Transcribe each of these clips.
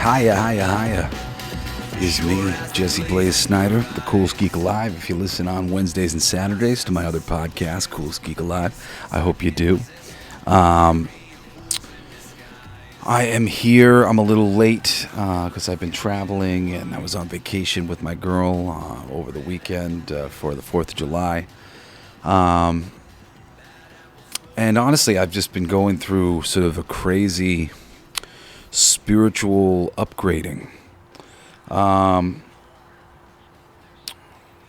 Hiya, hiya, hiya. Is me, Jesse Blaze Snider, the Coolest Geek Alive. If you listen on Wednesdays and Saturdays to my other podcast, Coolest Geek Alive, I hope you do. I am here. I'm a little late because I've been traveling and I was on vacation with my girl over the weekend for the 4th of July. And honestly, I've just been going through sort of a crazy spiritual upgrading. A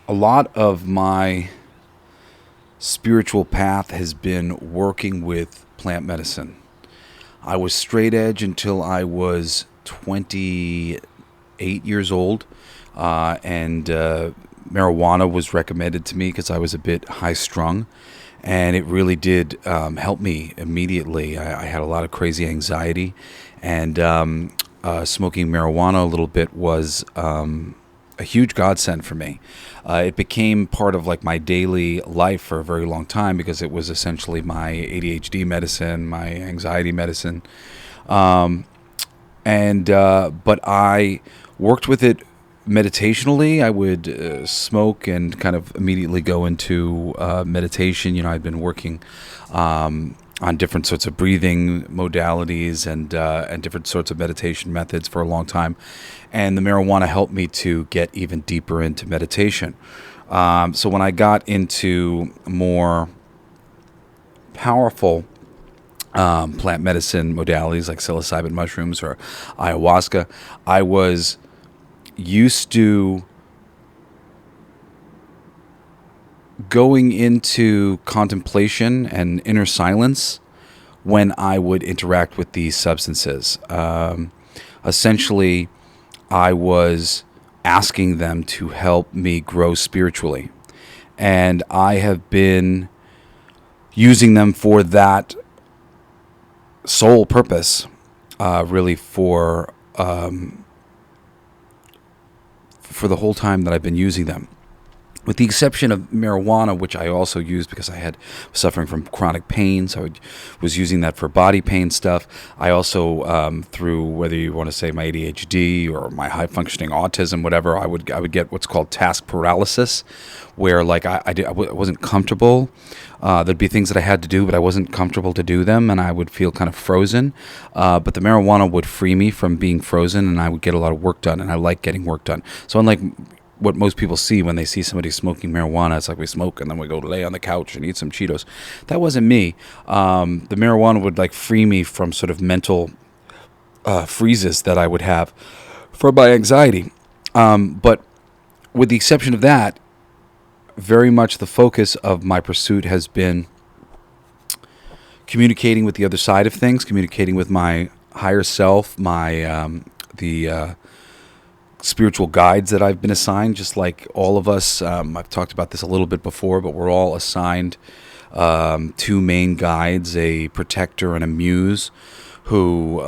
lot of my spiritual path has been working with plant medicine. I was straight edge until I was 28 years old, and marijuana was recommended to me because I was a bit high strung, and it really did help me immediately. I had a lot of crazy anxiety, and smoking marijuana a little bit was a huge godsend for me. It became part of like my daily life for a very long time because it was essentially my ADHD medicine, my anxiety medicine, but I worked with it meditationally. I would smoke and kind of immediately go into meditation. You know, I've been working on different sorts of breathing modalities and different sorts of meditation methods for a long time. And the marijuana helped me to get even deeper into meditation. So when I got into more powerful plant medicine modalities like psilocybin mushrooms or ayahuasca, I was used to going into contemplation and inner silence when I would interact with these substances. Essentially, I was asking them to help me grow spiritually. And I have been using them for that sole purpose, really for the whole time that I've been using them. With the exception of marijuana, which I also used because I was suffering from chronic pain, so I was using that for body pain stuff. I also, through whether you want to say my ADHD or my high-functioning autism, whatever, I would get what's called task paralysis, where like I wasn't comfortable. There'd be things that I had to do, but I wasn't comfortable to do them, and I would feel kind of frozen. But the marijuana would free me from being frozen, and I would get a lot of work done, and I like getting work done. So unlike what most people see when they see somebody smoking marijuana, it's like we smoke and then we go lay on the couch and eat some Cheetos. That wasn't me. The marijuana would like free me from sort of mental freezes that I would have for my anxiety. But with the exception of that, very much the focus of my pursuit has been communicating with the other side of things, communicating with my higher self, the spiritual guides that I've been assigned, just like all of us. I've talked about this a little bit before, but we're all assigned two main guides, a protector and a muse, who,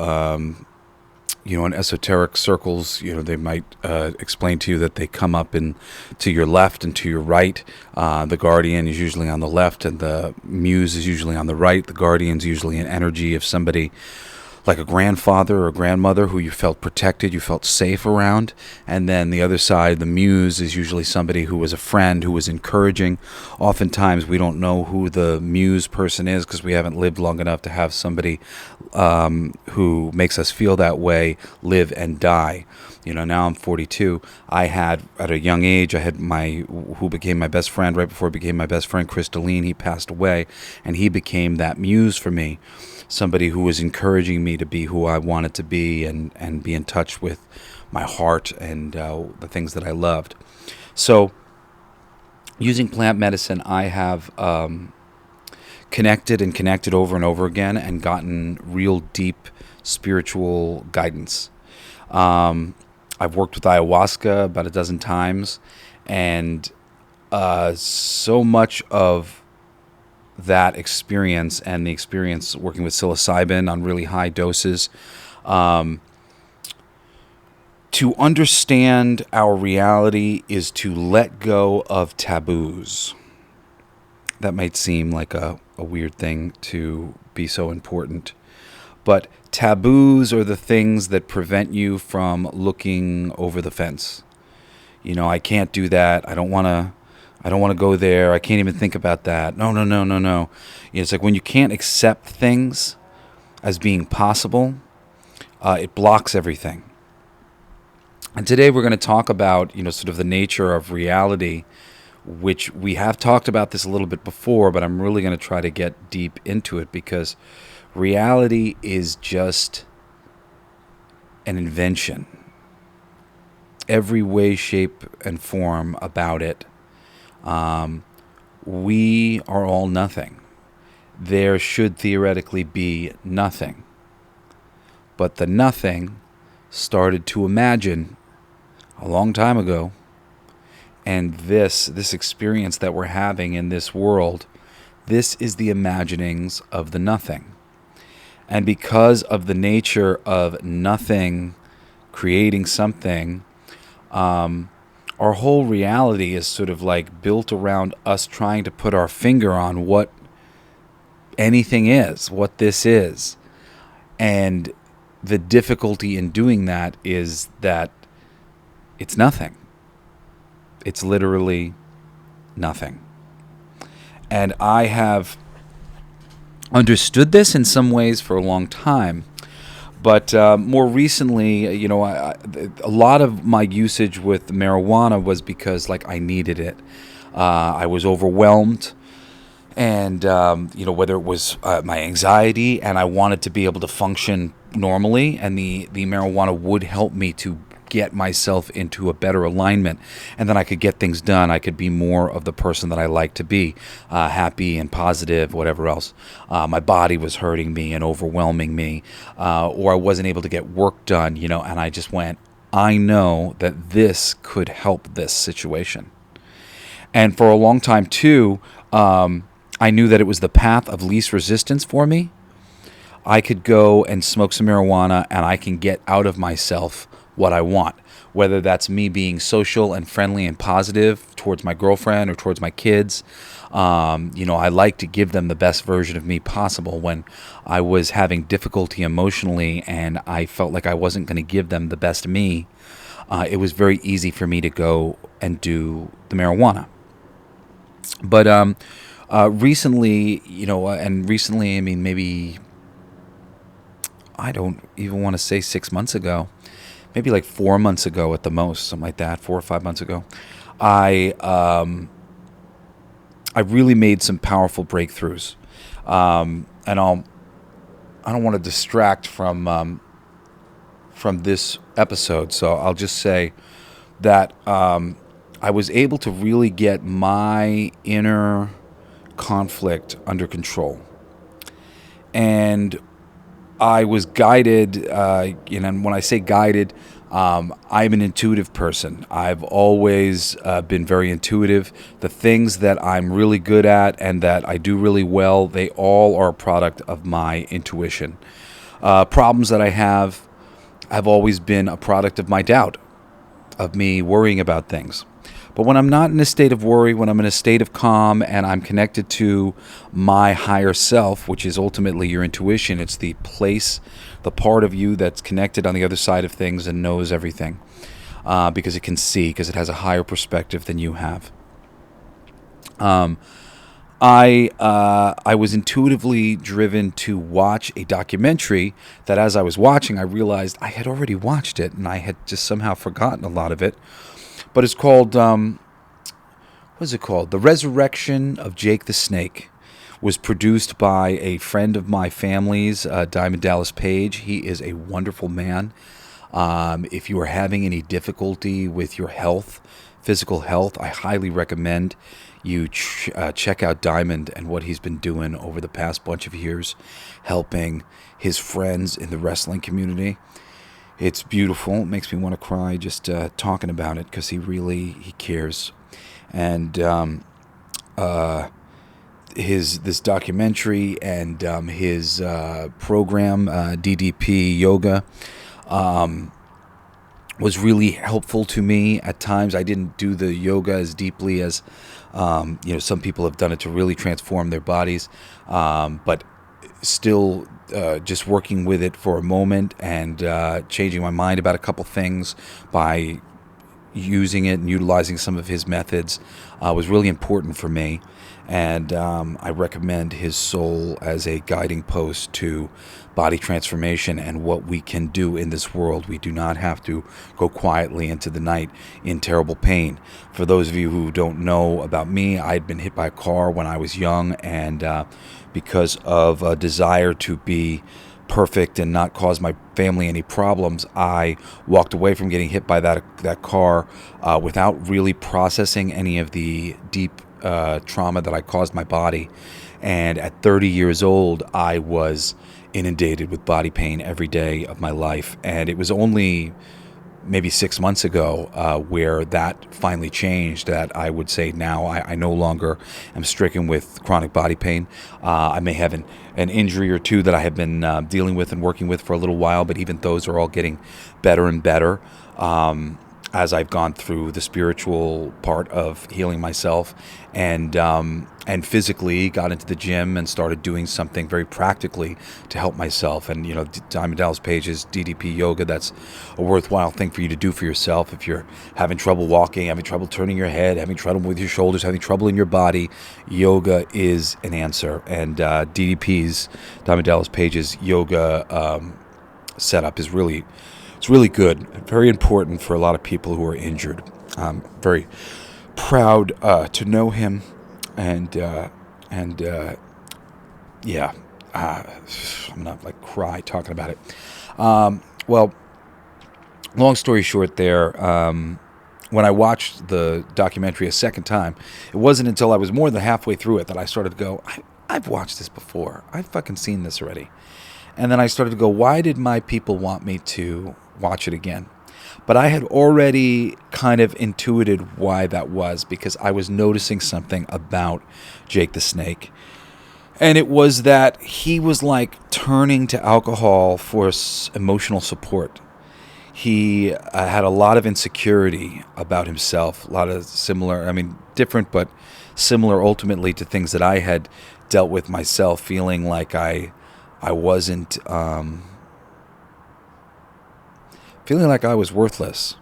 in esoteric circles, they might explain to you that they come up to your left and to your right. The guardian is usually on the left and the muse is usually on the right. The guardian's usually an energy of somebody like a grandfather or a grandmother who you felt protected, you felt safe around. And then the other side, the muse, is usually somebody who was a friend, who was encouraging. Oftentimes we don't know who the muse person is because we haven't lived long enough to have somebody who makes us feel that way live and die. Now I'm 42. I had, at a young age, I had who became my best friend right before he became my best friend, Chris Deline. He passed away, and he became that muse for me. Somebody who was encouraging me to be who I wanted to be and be in touch with my heart and the things that I loved. So using plant medicine, I have connected over and over again and gotten real deep spiritual guidance. I've worked with ayahuasca about a dozen times, and so much of that experience and the experience working with psilocybin on really high doses, to understand our reality is to let go of taboos. That might seem like a weird thing to be so important, But taboos are the things that prevent you from looking over the fence. I can't do that. I don't want to. I don't want to go there. I can't even think about that. No, no, no, no, no. It's like when you can't accept things as being possible, it blocks everything. And today we're going to talk about, sort of the nature of reality, which we have talked about this a little bit before, but I'm really going to try to get deep into it because reality is just an invention. Every way, shape, and form about it. We are all nothing. There should theoretically be nothing. But the nothing started to imagine a long time ago. And this experience that we're having in this world, this is the imaginings of the nothing. And because of the nature of nothing creating something, our whole reality is sort of like built around us trying to put our finger on what anything is, what this is. And the difficulty in doing that is that it's nothing. It's literally nothing. And I have understood this in some ways for a long time. But more recently, a lot of my usage with marijuana was because, I needed it. I was overwhelmed, and whether it was my anxiety, and I wanted to be able to function normally, and the marijuana would help me to get myself into a better alignment, and then I could get things done. I could be more of the person that I like to be, happy and positive, whatever else. My body was hurting me and overwhelming me, or I wasn't able to get work done, and I just went, I know that this could help this situation. And for a long time, too, I knew that it was the path of least resistance for me. I could go and smoke some marijuana, and I can get out of myself what I want, whether that's me being social and friendly and positive towards my girlfriend or towards my kids. I like to give them the best version of me possible. When I was having difficulty emotionally and I felt like I wasn't going to give them the best me, it was very easy for me to go and do the marijuana. But recently, I mean, maybe, I don't even want to say 6 months ago, maybe 4 months ago at the most, something like that, 4 or 5 months ago, I really made some powerful breakthroughs, and I don't want to distract from this episode, so I'll just say that I was able to really get my inner conflict under control, and I was guided, and when I say guided, I'm an intuitive person. I've always been very intuitive. The things that I'm really good at and that I do really well, they all are a product of my intuition. Problems that I have always been a product of my doubt, of me worrying about things. But when I'm not in a state of worry, when I'm in a state of calm and I'm connected to my higher self, which is ultimately your intuition, it's the place, the part of you that's connected on the other side of things and knows everything, because it can see, because it has a higher perspective than you have. I was intuitively driven to watch a documentary that, as I was watching, I realized I had already watched it and I had just somehow forgotten a lot of it. But it's called, what is it called? The Resurrection of Jake the Snake. Was produced by a friend of my family's, Diamond Dallas Page. He is a wonderful man. If you are having any difficulty with your health, physical health, I highly recommend you check out Diamond and what he's been doing over the past bunch of years, helping his friends in the wrestling community. It's beautiful. It makes me want to cry just talking about it because he cares. And this documentary and his program, DDP Yoga, was really helpful to me at times. I didn't do the yoga as deeply as some people have done it to really transform their bodies. But still just working with it for a moment and changing my mind about a couple things by using it and utilizing some of his methods was really important for me. And I recommend his soul as a guiding post to body transformation and what we can do in this world. We do not have to go quietly into the night in terrible pain. For those of you who don't know about me, I'd been hit by a car when I was young, and because of a desire to be perfect and not cause my family any problems, I walked away from getting hit by that car without really processing any of the deep trauma that I caused my body. And at 30 years old, I was inundated with body pain every day of my life. And it was only maybe 6 months ago where that finally changed, that I would say now I no longer am stricken with chronic body pain. I may have an injury or two that I have been dealing with and working with for a little while, but even those are all getting better and better as I've gone through the spiritual part of healing myself, and physically got into the gym and started doing something very practically to help myself. And Diamond Dallas Page's DDP yoga, that's a worthwhile thing for you to do for yourself. If you're having trouble walking, having trouble turning your head, having trouble with your shoulders, having trouble in your body, yoga is an answer. And DDP's, Diamond Dallas Page's yoga setup is it's really good, very important for a lot of people who are injured. I'm very proud to know him, and yeah, I'm not like cry talking about it. Well, long story short, there. When I watched the documentary a second time, it wasn't until I was more than halfway through it that I started to go, I've watched this before. I've fucking seen this already. And then I started to go, why did my people want me to watch it again? But I had already kind of intuited why that was, because I was noticing something about Jake the Snake. And it was that he was like turning to alcohol for emotional support. He had a lot of insecurity about himself, a lot of similar, different, but similar ultimately to things that I had dealt with myself, feeling like I wasn't, feeling like I was worthless.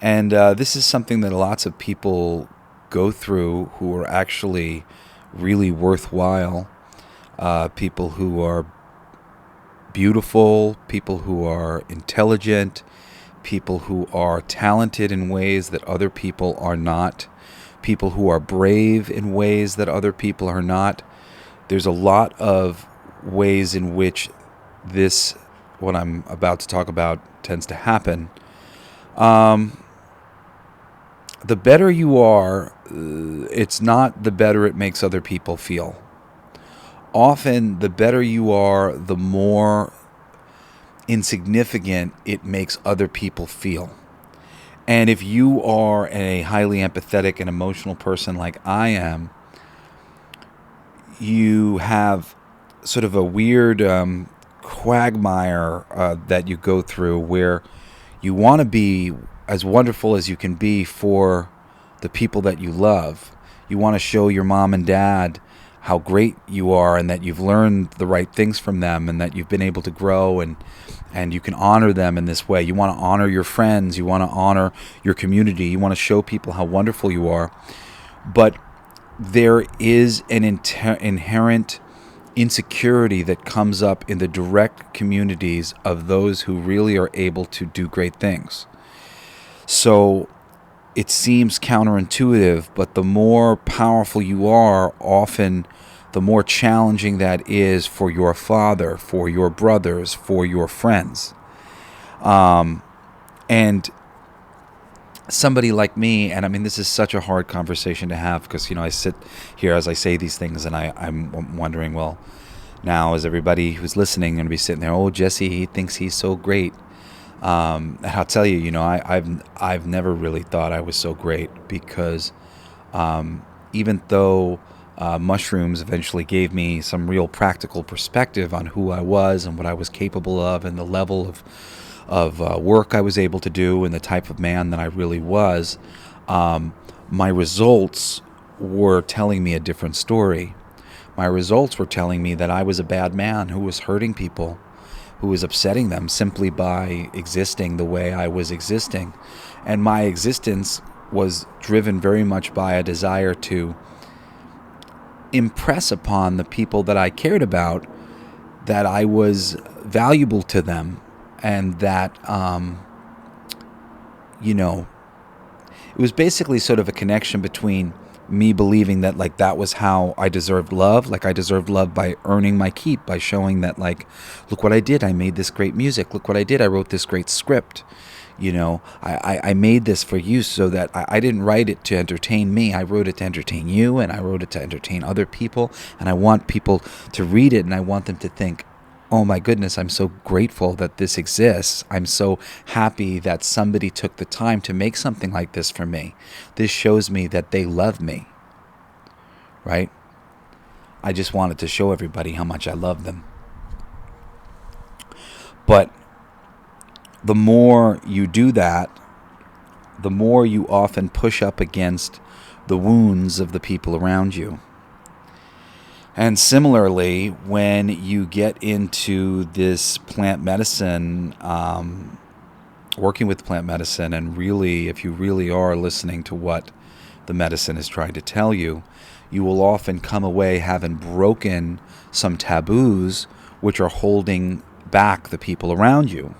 And this is something that lots of people go through who are actually really worthwhile. People who are beautiful, people who are intelligent, people who are talented in ways that other people are not, people who are brave in ways that other people are not. There's a lot of ways in which this, what I'm about to talk about, tends to happen. The better you are, it's not the better it makes other people feel. Often, the better you are, the more insignificant it makes other people feel. And if you are a highly empathetic and emotional person like I am, you have sort of a weird quagmire that you go through where you want to be as wonderful as you can be for the people that you love. You want to show your mom and dad how great you are and that you've learned the right things from them and that you've been able to grow, and you can honor them in this way. You want to honor your friends. You want to honor your community. You want to show people how wonderful you are. But there is an inherent insecurity that comes up in the direct communities of those who really are able to do great things. So it seems counterintuitive, but the more powerful you are, often the more challenging that is for your father, for your brothers, for your friends. And somebody like me, and this is such a hard conversation to have, because I sit here as I say these things and I'm wondering, well, now is everybody who's listening going to be sitting there, oh, Jesse, he thinks he's so great. And I'll tell you, I've never really thought I was so great, because even though mushrooms eventually gave me some real practical perspective on who I was and what I was capable of and the level of work I was able to do and the type of man that I really was, my results were telling me a different story. My results were telling me that I was a bad man who was hurting people, who was upsetting them simply by existing the way I was existing. And my existence was driven very much by a desire to impress upon the people that I cared about that I was valuable to them, and that, it was basically sort of a connection between me believing that like that was how I deserved love. Like I deserved love by earning my keep, by showing that like, look what I did. I made this great music. Look what I did. I wrote this great script. I made this for you, so that I didn't write it to entertain me. I wrote it to entertain you, and I wrote it to entertain other people. And I want people to read it, and I want them to think, oh my goodness, I'm so grateful that this exists. I'm so happy that somebody took the time to make something like this for me. This shows me that they love me, right? I just wanted to show everybody how much I love them. But the more you do that, the more you often push up against the wounds of the people around you. And similarly, when you get into this plant medicine, working with plant medicine, and really, if you really are listening to what the medicine is trying to tell you, you will often come away having broken some taboos which are holding back the people around you.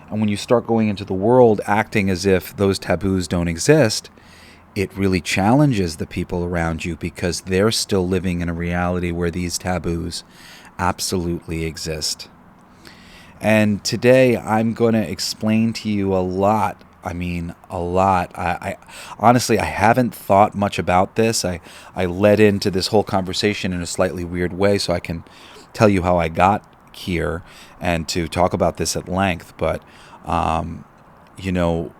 And when you start going into the world acting as if those taboos don't exist, it really challenges the people around you, because they're still living in a reality where these taboos absolutely exist. And today I'm going to explain to you a lot. I mean, a lot. I honestly, I haven't thought much about this. I led into this whole conversation in a slightly weird way so I can tell you how I got here and to talk about this at length. But,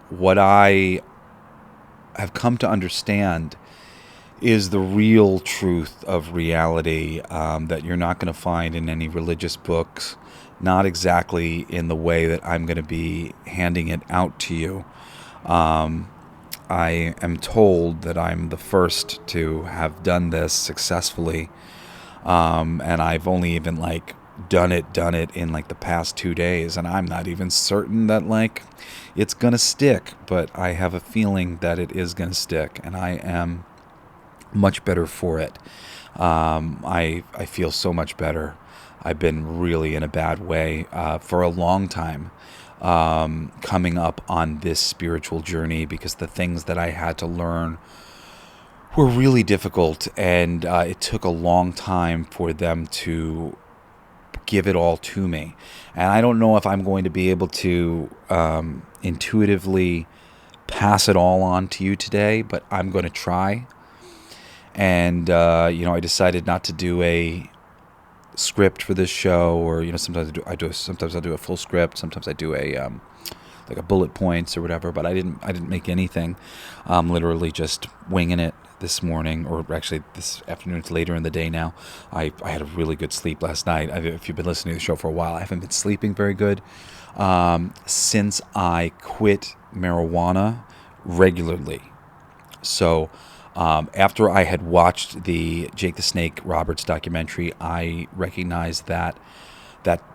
what I have come to understand is the real truth of reality, that you're not going to find in any religious books, not exactly in the way that I'm going to be handing it out to you. I am told that I'm the first to have done this successfully, and I've only even done it in the past 2 days, and I'm not even certain that it's gonna stick, but I have a feeling that it is gonna stick, and I am much better for it. I feel so much better. I've been really in a bad way for a long time, coming up on this spiritual journey, because the things that I had to learn were really difficult, and it took a long time for them to give it all to me. And I don't know if I'm going to be able to intuitively pass it all on to you today, but I'm going to try. And I decided not to do a script for this show, or sometimes I do a full script, sometimes I do a bullet points or whatever, but I didn't make anything. I'm literally just winging it this morning, or actually this afternoon. It's later in the day now. I had a really good sleep last night. If you've been listening to the show for a while, I haven't been sleeping very good since I quit marijuana regularly. So after I had watched the Jake the Snake Roberts documentary, I recognized that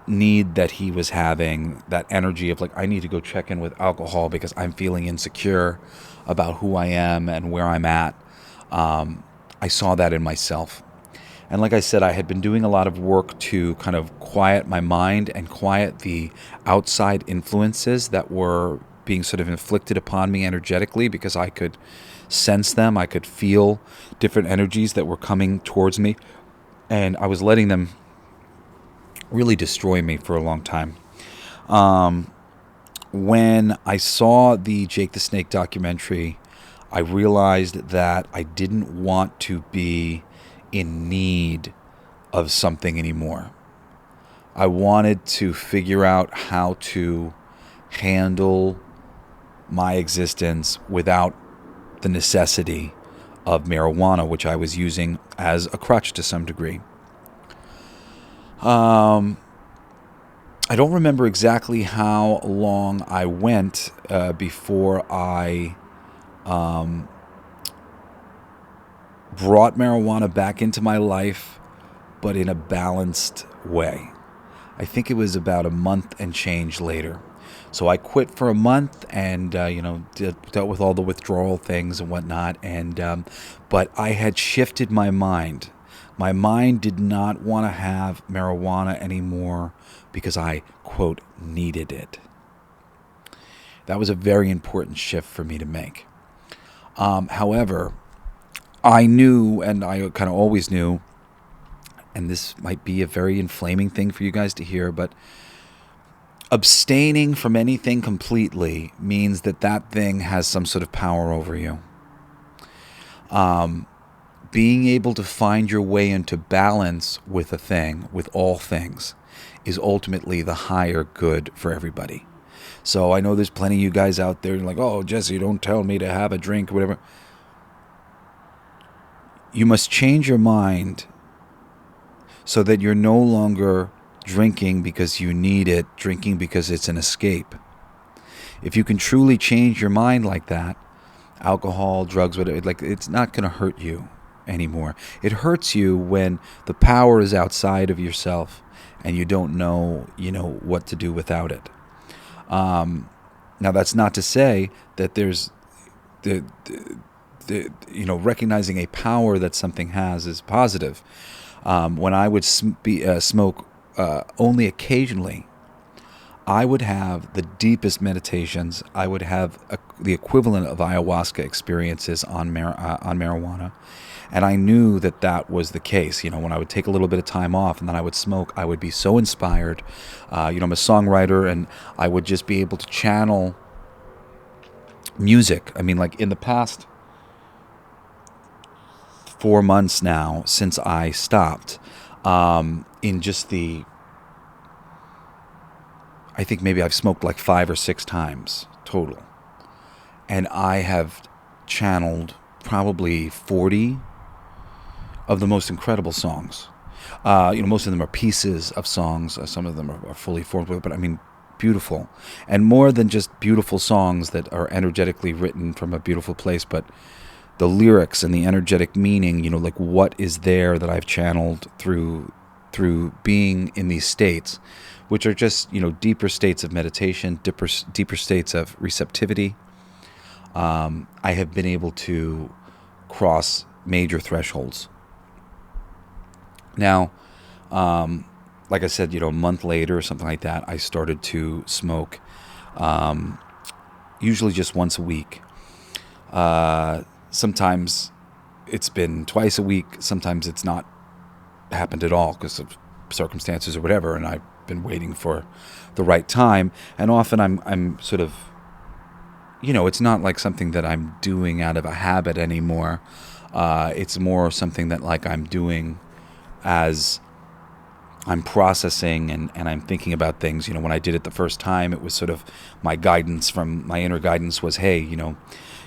need that he was having, that energy of I need to go check in with alcohol because I'm feeling insecure about who I am and where I'm at. I saw that in myself. And like I said, I had been doing a lot of work to kind of quiet my mind and quiet the outside influences that were being sort of inflicted upon me energetically, because I could sense them. I could feel different energies that were coming towards me, and I was letting them really destroy me for a long time. When I saw the Jake the Snake documentary, I realized that I didn't want to be in need of something anymore. I wanted to figure out how to handle my existence without the necessity of marijuana, which I was using as a crutch to some degree. I don't remember exactly how long I went before I brought marijuana back into my life but in a balanced way. I think it was about a month and change later. So I quit for a month and dealt with all the withdrawal things and whatnot. But I had shifted my mind. My mind did not want to have marijuana anymore because I, quote, needed it. That was a very important shift for me to make. However, I knew, and I kind of always knew, and this might be a very inflaming thing for you guys to hear, but abstaining from anything completely means that that thing has some sort of power over you. Being able to find your way into balance with a thing, with all things, is ultimately the higher good for everybody. So I know there's plenty of you guys out there like, oh, Jesse, don't tell me to have a drink or whatever. You must change your mind so that you're no longer drinking because you need it, drinking because it's an escape. If you can truly change your mind like that, alcohol, drugs, whatever, like, it's not going to hurt you anymore. It hurts you when the power is outside of yourself and you don't know, what to do without it. Now, that's not to say that there's recognizing a power that something has is positive. When I would smoke only occasionally, I would have the deepest meditations. I would have the equivalent of ayahuasca experiences on marijuana. And I knew that that was the case. When I would take a little bit of time off and then I would smoke, I would be so inspired. I'm a songwriter, and I would just be able to channel music. I mean, like, in the past 4 months now since I stopped, in just I think maybe I've smoked like 5 or 6 times total. And I have channeled probably 40 of the most incredible songs. Most of them are pieces of songs. Some of them are fully formed, but I mean, beautiful. And more than just beautiful songs that are energetically written from a beautiful place, but the lyrics and the energetic meaning, like what is there that I've channeled through being in these states, which are just, deeper states of meditation, deeper states of receptivity. I have been able to cross major thresholds. Now, like I said, a month later or something like that, I started to smoke, usually just once a week. Sometimes it's been twice a week. Sometimes it's not happened at all because of circumstances or whatever, and I've been waiting for the right time. And often I'm sort of, it's not like something that I'm doing out of a habit anymore. It's more something that, like, I'm doing as I'm processing and I'm thinking about things. When I did it the first time, it was sort of my guidance from my inner guidance was, hey,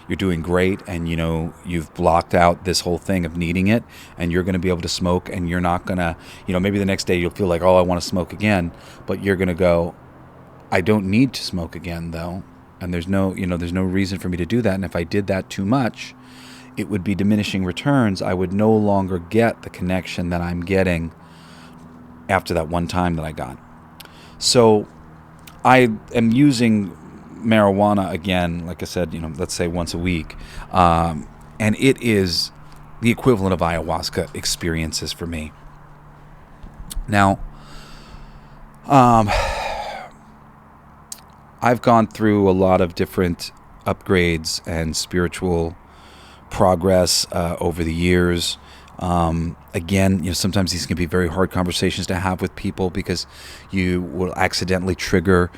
you're doing great, and you've blocked out this whole thing of needing it, and you're going to be able to smoke, and you're not going to, maybe the next day you'll feel like, oh, I want to smoke again, but you're going to go, I don't need to smoke again though, and there's no reason for me to do that. And if I did that too much, it would be diminishing returns. I would no longer get the connection that I'm getting after that one time that I got. So I am using marijuana again, like I said, let's say once a week. And it is the equivalent of ayahuasca experiences for me. Now, I've gone through a lot of different upgrades and spiritual progress over the years. Again, sometimes these can be very hard conversations to have with people because you will accidentally trigger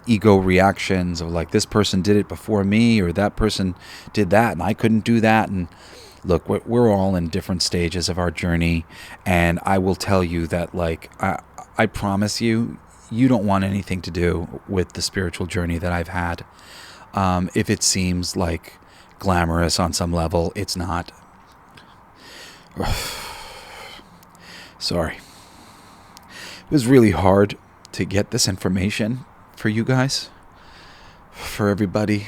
ego reactions of like, this person did it before me, or that person did that and I couldn't do that. And look, we're all in different stages of our journey, and I will tell you that, like, I promise you, you don't want anything to do with the spiritual journey that I've had. If it seems like glamorous on some level, it's not. Sorry. It was really hard to get this information for you guys, for everybody,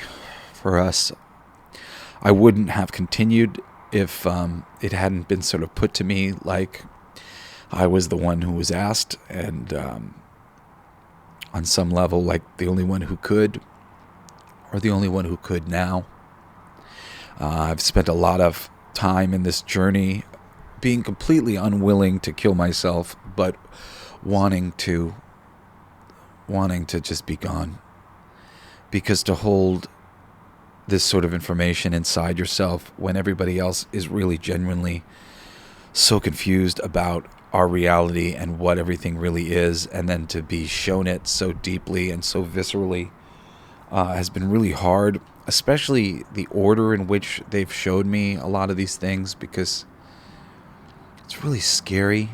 for us. I wouldn't have continued if it hadn't been sort of put to me like I was the one who was asked, and on some level, like the only one who could, or the only one who could now. I've spent a lot of time in this journey being completely unwilling to kill myself, but wanting to just be gone. Because to hold this sort of information inside yourself when everybody else is really genuinely so confused about our reality and what everything really is, and then to be shown it so deeply and so viscerally has been really hard, especially the order in which they've showed me a lot of these things, because it's really scary.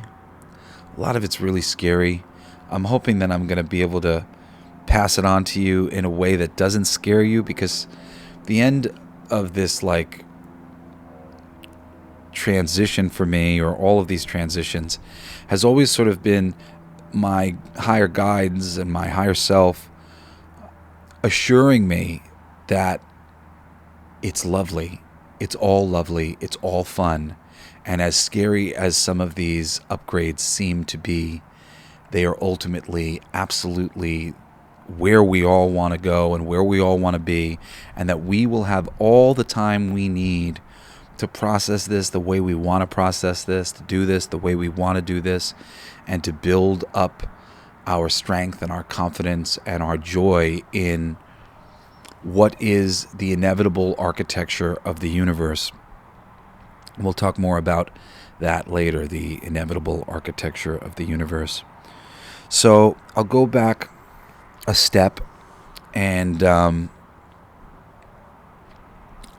A lot of it's really scary. I'm hoping that I'm going to be able to pass it on to you in a way that doesn't scare you, because the end of this transition for me, or all of these transitions, has always sort of been my higher guides and my higher self assuring me that it's lovely, it's all fun, and as scary as some of these upgrades seem to be, they are ultimately absolutely where we all want to go and where we all want to be, and that we will have all the time we need to process this the way we want to process this, to do this the way we want to do this, and to build up our strength and our confidence and our joy in what is the inevitable architecture of the universe. We'll talk more about that later, the inevitable architecture of the universe. So I'll go back a step and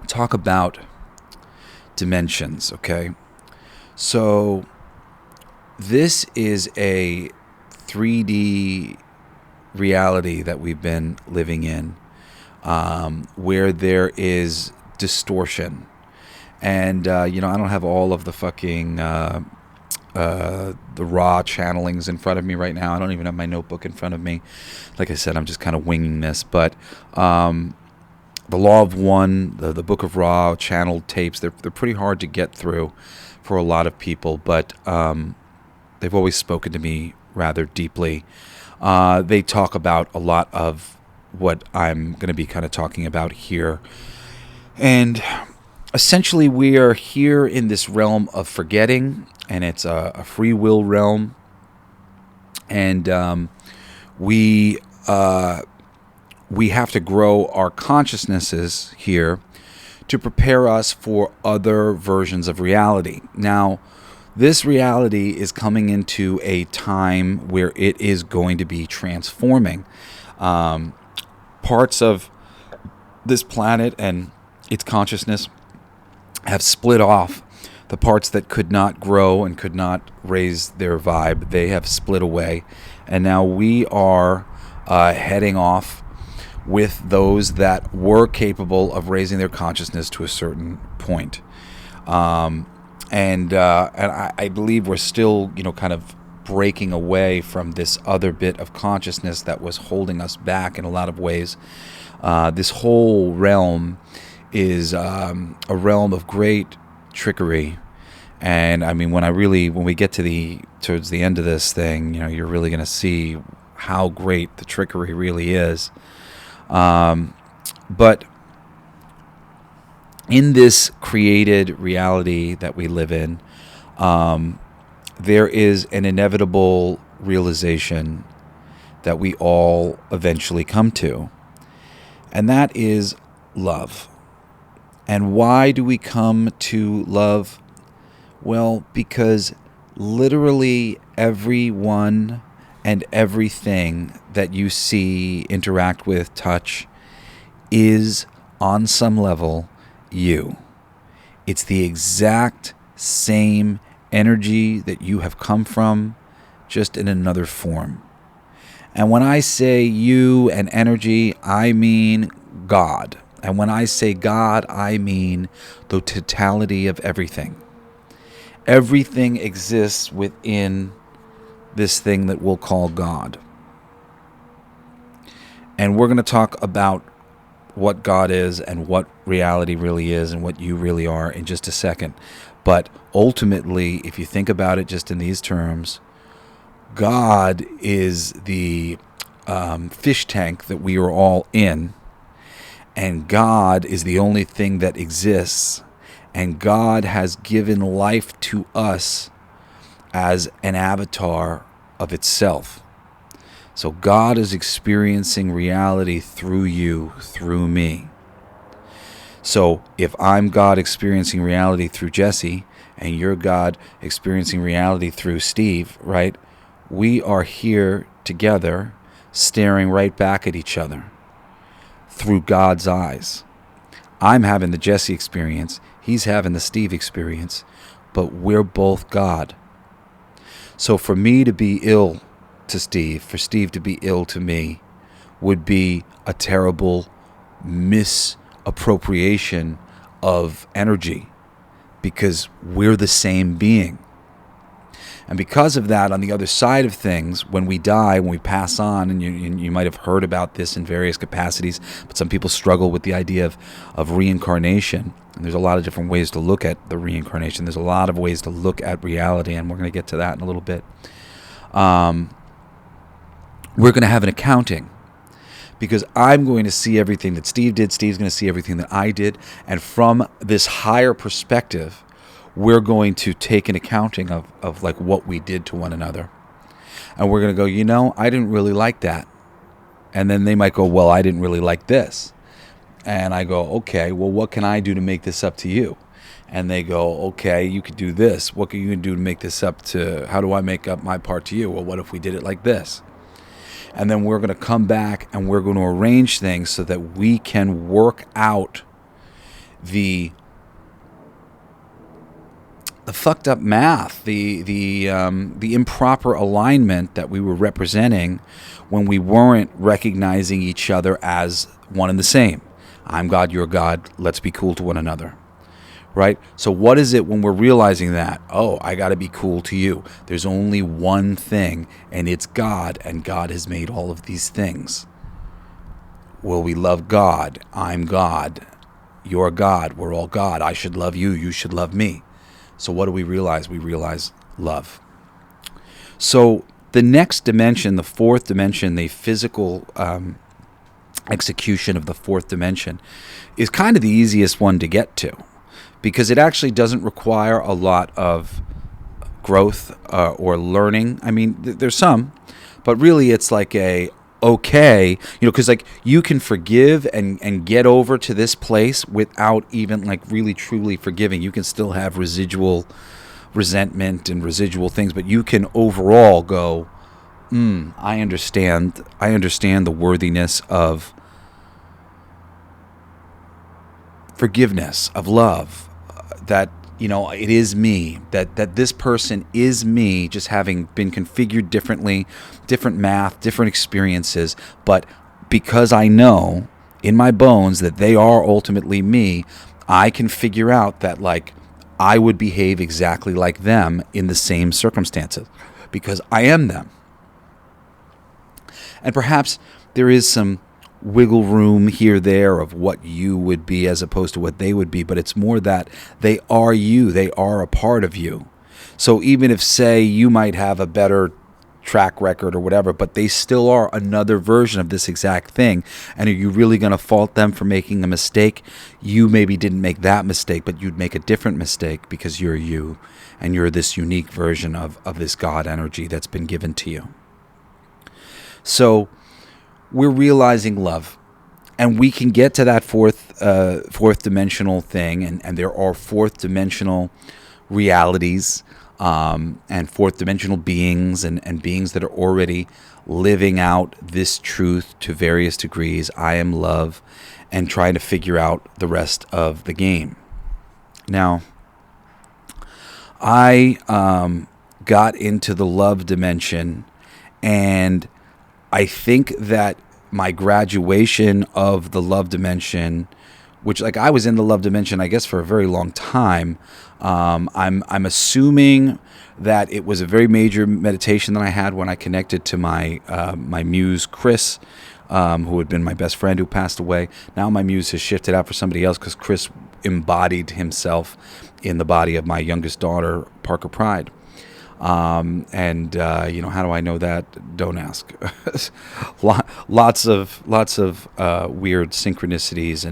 talk about dimensions, okay? So this is a 3D reality that we've been living in, where there is distortion. And, I don't have all of the fucking the raw channelings in front of me right now. I don't even have my notebook in front of me. Like I said, I'm just kind of winging this. But the Law of One, the Book of Ra channeled tapes, they're pretty hard to get through for a lot of people. But they've always spoken to me rather deeply. They talk about a lot of what I'm going to be kind of talking about here. And essentially, we are here in this realm of forgetting, and it's a free will realm. And we have to grow our consciousnesses here to prepare us for other versions of reality. Now, this reality is coming into a time where it is going to be transforming. Parts of this planet and its consciousness have split off. The parts that could not grow and could not raise their vibe, they have split away. And now we are heading off with those that were capable of raising their consciousness to a certain point. And I believe we're still, kind of breaking away from this other bit of consciousness that was holding us back in a lot of ways. This whole realm is a realm of great trickery. And I mean, when we get towards the end of this thing, you're really going to see how great the trickery really is. But in this created reality that we live in, there is an inevitable realization that we all eventually come to, and that is love. And why do we come to love? Well, because literally everyone and everything that you see, interact with, touch, is on some level you. It's the exact same energy that you have come from, just in another form. And when I say you and energy, I mean God. And when I say God, I mean the totality of everything. Everything exists within this thing that we'll call God. And we're going to talk about what God is and what reality really is and what you really are in just a second. But ultimately, if you think about it just in these terms, God is the fish tank that we are all in, and God is the only thing that exists, and God has given life to us as an avatar of itself. So God is experiencing reality through you, through me. So if I'm God experiencing reality through Jesse, and you're God experiencing reality through Steve, right? We are here together, staring right back at each other through God's eyes. I'm having the Jesse experience, he's having the Steve experience, but we're both God. So for me to be ill to Steve, for Steve to be ill to me, would be a terrible misappropriation of energy, because we're the same being. And because of that, on the other side of things, when we die, when we pass on, and you might have heard about this in various capacities, but some people struggle with the idea of reincarnation. And there's a lot of different ways to look at the reincarnation. There's a lot of ways to look at reality, and we're going to get to that in a little bit. We're going to have an accounting, because I'm going to see everything that Steve did. Steve's going to see everything that I did. And from this higher perspective, we're going to take an accounting of like what we did to one another. And we're going to go, I didn't really like that. And then they might go, well, I didn't really like this. And I go, okay, well, what can I do to make this up to you? And they go, okay, you could do this. What can you do to make this up to, how do I make up my part to you? Well, what if we did it like this? And then we're going to come back and we're going to arrange things so that we can work out the fucked up math, the improper alignment that we were representing when we weren't recognizing each other as one and the same. I'm God, you're God, let's be cool to one another. Right? So what is it when we're realizing that, oh, I got to be cool to you? There's only one thing, and it's God, and God has made all of these things. Well, we love God. I'm God. You're God. We're all God. I should love you. You should love me. So what do we realize? We realize love. So the next dimension, the fourth dimension, the physical execution of the fourth dimension, is kind of the easiest one to get to, because it actually doesn't require a lot of growth or learning. I mean, there's some, but really it's like because like you can forgive and get over to this place without even like really truly forgiving. You can still have residual resentment and residual things, but you can overall go, I understand the worthiness of forgiveness, of love, that it is me, that this person is me, just having been configured differently, different math, different experiences. But because I know in my bones that they are ultimately me, I can figure out that like I would behave exactly like them in the same circumstances, because I am them. And perhaps there is some wiggle room here, there, of what you would be as opposed to what they would be, but it's more that they are you, they are a part of you. So even if, say, you might have a better track record or whatever, but they still are another version of this exact thing, and are you really going to fault them for making a mistake? You maybe didn't make that mistake, but you'd make a different mistake because you're you, and you're this unique version of this God energy that's been given to you. So we're realizing love, and we can get to that fourth dimensional thing, and there are fourth dimensional realities and fourth dimensional beings and beings that are already living out this truth to various degrees. I am love, and trying to figure out the rest of the game. Now, I got into the love dimension, and I think that my graduation of the love dimension, which like I was in the love dimension, I guess, for a very long time. I'm assuming that it was a very major meditation that I had when I connected to my my muse Chris, who had been my best friend who passed away. Now my muse has shifted out for somebody else because Chris embodied himself in the body of my youngest daughter, Parker Pride. How do I know that? Don't ask. Lots of weird synchronicities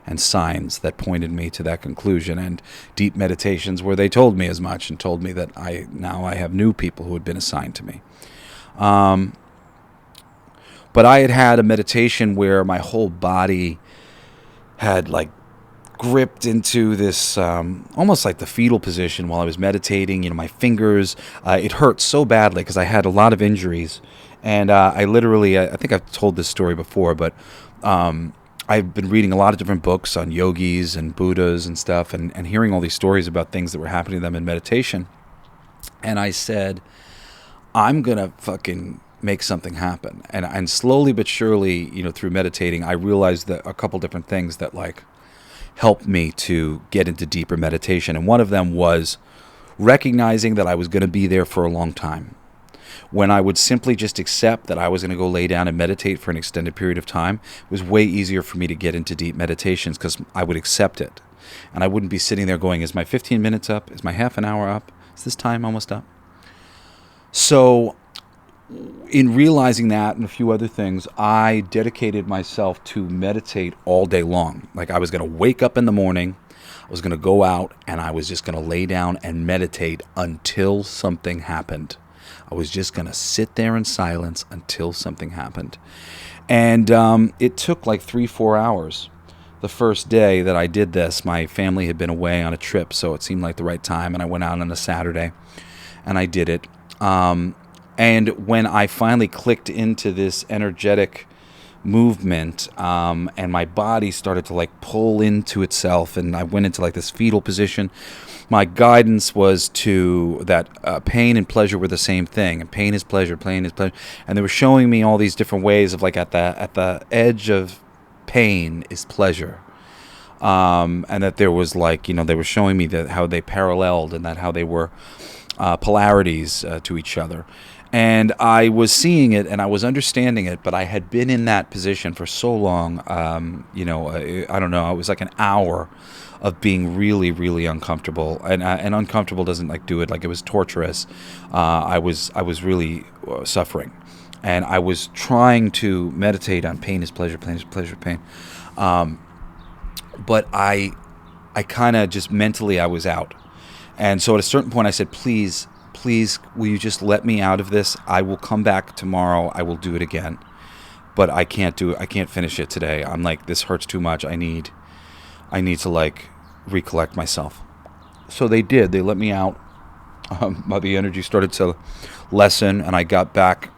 and signs that pointed me to that conclusion, and deep meditations where they told me as much and told me that I have new people who had been assigned to me. But I had a meditation where my whole body had like gripped into this almost like the fetal position while I was meditating. My fingers, it hurt so badly because I had a lot of injuries. And I think I've told this story before, but I've been reading a lot of different books on yogis and Buddhas and stuff, and hearing all these stories about things that were happening to them in meditation. And I said, I'm going to fucking make something happen. And slowly but surely, through meditating, I realized that a couple different things that like helped me to get into deeper meditation. And one of them was recognizing that I was going to be there for a long time. When I would simply just accept that I was going to go lay down and meditate for an extended period of time, it was way easier for me to get into deep meditations because I would accept it. And I wouldn't be sitting there going, is my 15 minutes up? Is my half an hour up? Is this time almost up? So in realizing that and a few other things, I dedicated myself to meditate all day long. Like I was going to wake up in the morning, I was going to go out, and I was just going to lay down and meditate until something happened. I was just going to sit there in silence until something happened. And it took like 3-4 hours. The first day that I did this, my family had been away on a trip, so it seemed like the right time, and I went out on a Saturday, and I did it. And when I finally clicked into this energetic movement, and my body started to like pull into itself, and I went into like this fetal position, my guidance was to that pain and pleasure were the same thing, and pain is pleasure, and they were showing me all these different ways of like at the edge of pain is pleasure, and that there was like they were showing me that how they paralleled and that how they were polarities to each other. And I was seeing it and I was understanding it, but I had been in that position for so long. I don't know. It was like an hour of being really, really uncomfortable, and uncomfortable doesn't like do it. Like it was torturous. I was really suffering, and I was trying to meditate on pain is pleasure, pain is pleasure, pain. But I kind of just mentally I was out, and so at a certain point I said, please, will you just let me out of this? I will come back tomorrow. I will do it again. But I can't do it. I can't finish it today. I'm like, this hurts too much. I need to like recollect myself. So they did. They let me out. The energy started to lessen, and I got back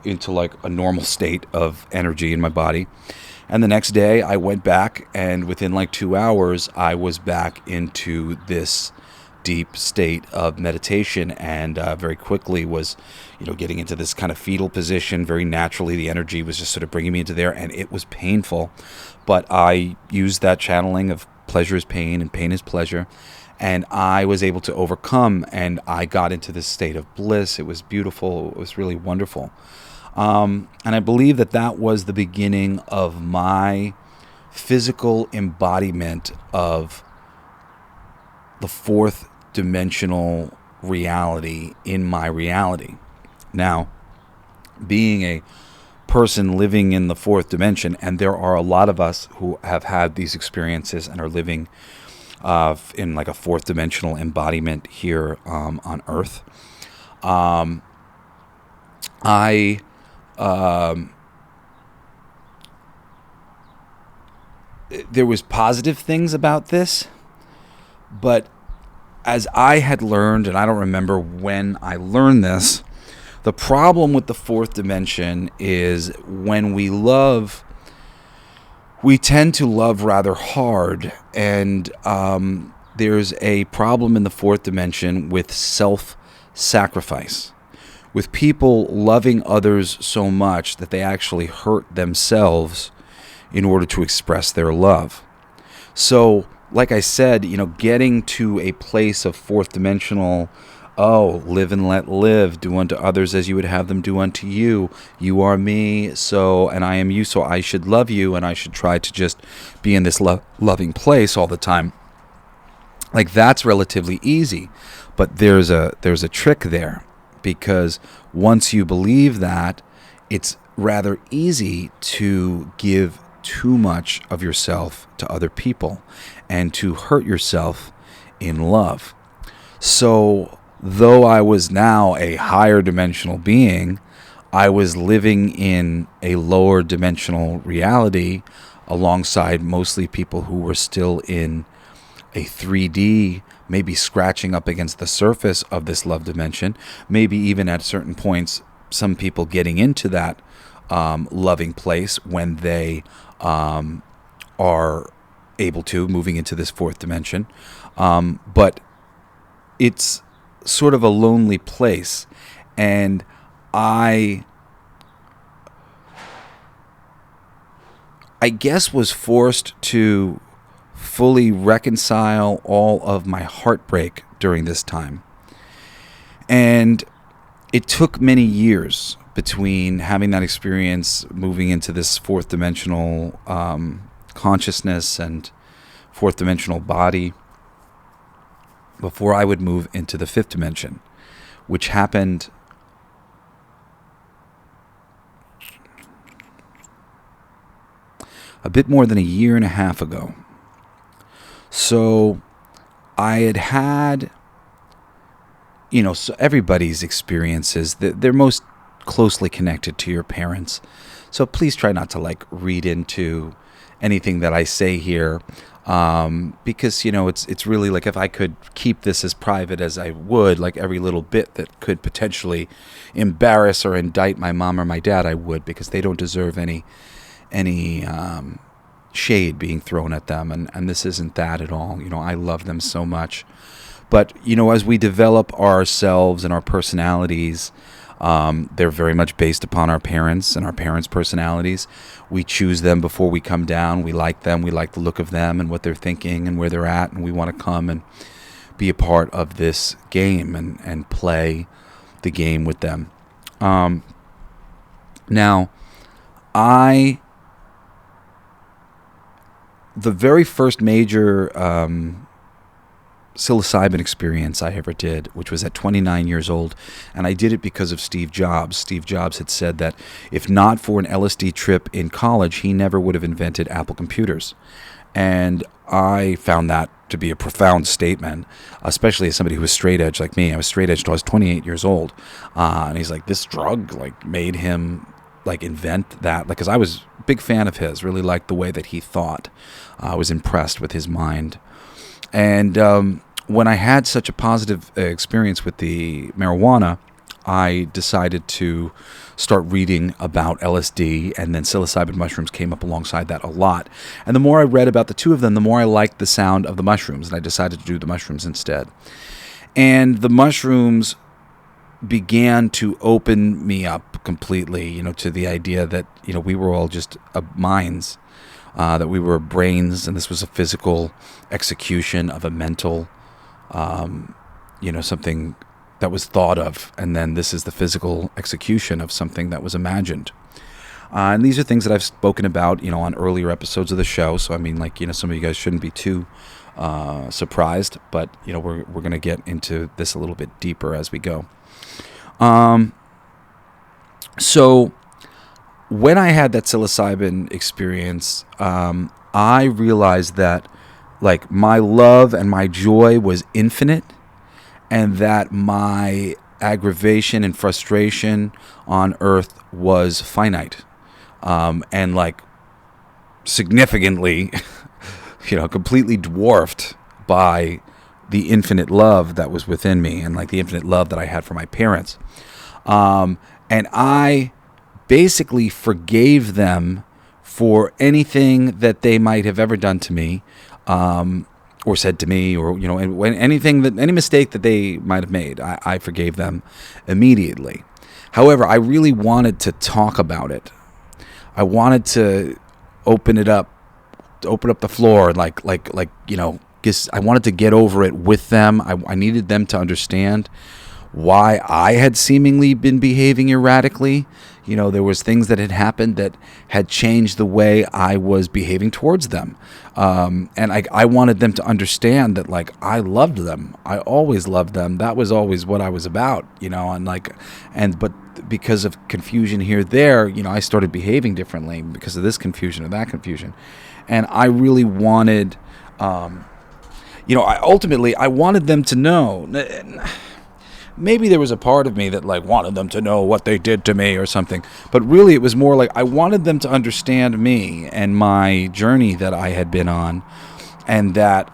into like a normal state of energy in my body. And the next day I went back, and within like 2 hours, I was back into this deep state of meditation, and very quickly was getting into this kind of fetal position. Very naturally the energy was just sort of bringing me into there, and it was painful, but I used that channeling of pleasure is pain and pain is pleasure, and I was able to overcome, and I got into this state of bliss. It was beautiful. It was really wonderful, and I believe that was the beginning of my physical embodiment of the fourth dimensional reality in my reality. Now, being a person living in the fourth dimension, and there are a lot of us who have had these experiences and are living in like a fourth dimensional embodiment here on Earth. There was positive things about this, but as I had learned, and I don't remember when I learned this, the problem with the fourth dimension is when we love, we tend to love rather hard, and there's a problem in the fourth dimension with self-sacrifice, with people loving others so much that they actually hurt themselves in order to express their love. So like I said, getting to a place of fourth dimensional Oh, live and let live. Do unto others as you would have them do unto you. You are me, so, and I am you, so I should love you, and I should try to just be in this loving place all the time. Like, that's relatively easy, but there's a trick there, because once you believe that, it's rather easy to give too much of yourself to other people and to hurt yourself in love. So, though I was now a higher dimensional being, I was living in a lower dimensional reality alongside mostly people who were still in a 3D, maybe scratching up against the surface of this love dimension, maybe even at certain points, some people getting into that loving place when they are able to, moving into this fourth dimension. But it's sort of a lonely place. And I guess was forced to fully reconcile all of my heartbreak during this time. And it took many years between having that experience, moving into this fourth dimensional consciousness and fourth dimensional body, before I would move into the fifth dimension, which happened a bit more than a year and a half ago. So I had, so everybody's experiences, they're most closely connected to your parents. So please try not to read into anything that I say here, because it's really if I could keep this as private as I would, every little bit that could potentially embarrass or indict my mom or my dad, I would, because they don't deserve any shade being thrown at them, and this isn't that at all. I love them so much, but as we develop ourselves and our personalities, they're very much based upon our parents and our parents' personalities. We choose them before we come down. We like them. We like the look of them and what they're thinking and where they're at, and we want to come and be a part of this game and play the game with them. Now, the very first major psilocybin experience I ever did, which was at 29 years old, and I did it because of Steve Jobs. Steve Jobs had said that if not for an LSD trip in college, he never would have invented Apple computers. And I found that to be a profound statement, especially as somebody who was straight edge like me. I was straight edge until I was 28 years old. And he's like, this drug made him invent that, because I was a big fan of his, really liked the way that he thought. I was impressed with his mind. And when I had such a positive experience with the marijuana, I decided to start reading about LSD, and then psilocybin mushrooms came up alongside that a lot. And the more I read about the two of them, the more I liked the sound of the mushrooms, and I decided to do the mushrooms instead. And the mushrooms began to open me up completely, to the idea that, we were all just minds, that we were brains, and this was a physical execution of a mental, something that was thought of, and then this is the physical execution of something that was imagined. And these are things that I've spoken about, on earlier episodes of the show, so some of you guys shouldn't be too surprised, but, we're going to get into this a little bit deeper as we go. So when I had that psilocybin experience, I realized that my love and my joy was infinite, and that my aggravation and frustration on earth was finite, and significantly, completely dwarfed by the infinite love that was within me, and the infinite love that I had for my parents. And I basically forgave them for anything that they might have ever done to me, or said to me, or any mistake that they might have made. I forgave them immediately. However, I really wanted to talk about it. I wanted to open up the floor, I wanted to get over it with them. I needed them to understand why I had seemingly been behaving erratically. There was things that had happened that had changed the way I was behaving towards them. And I wanted them to understand that, like, I loved them. I always loved them. That was always what I was about, but because of confusion here, there, I started behaving differently because of this confusion or that confusion. And I really wanted, I wanted them to know. Maybe there was a part of me that, like, wanted them to know what they did to me or something. But really, it was more like I wanted them to understand me and my journey that I had been on. And that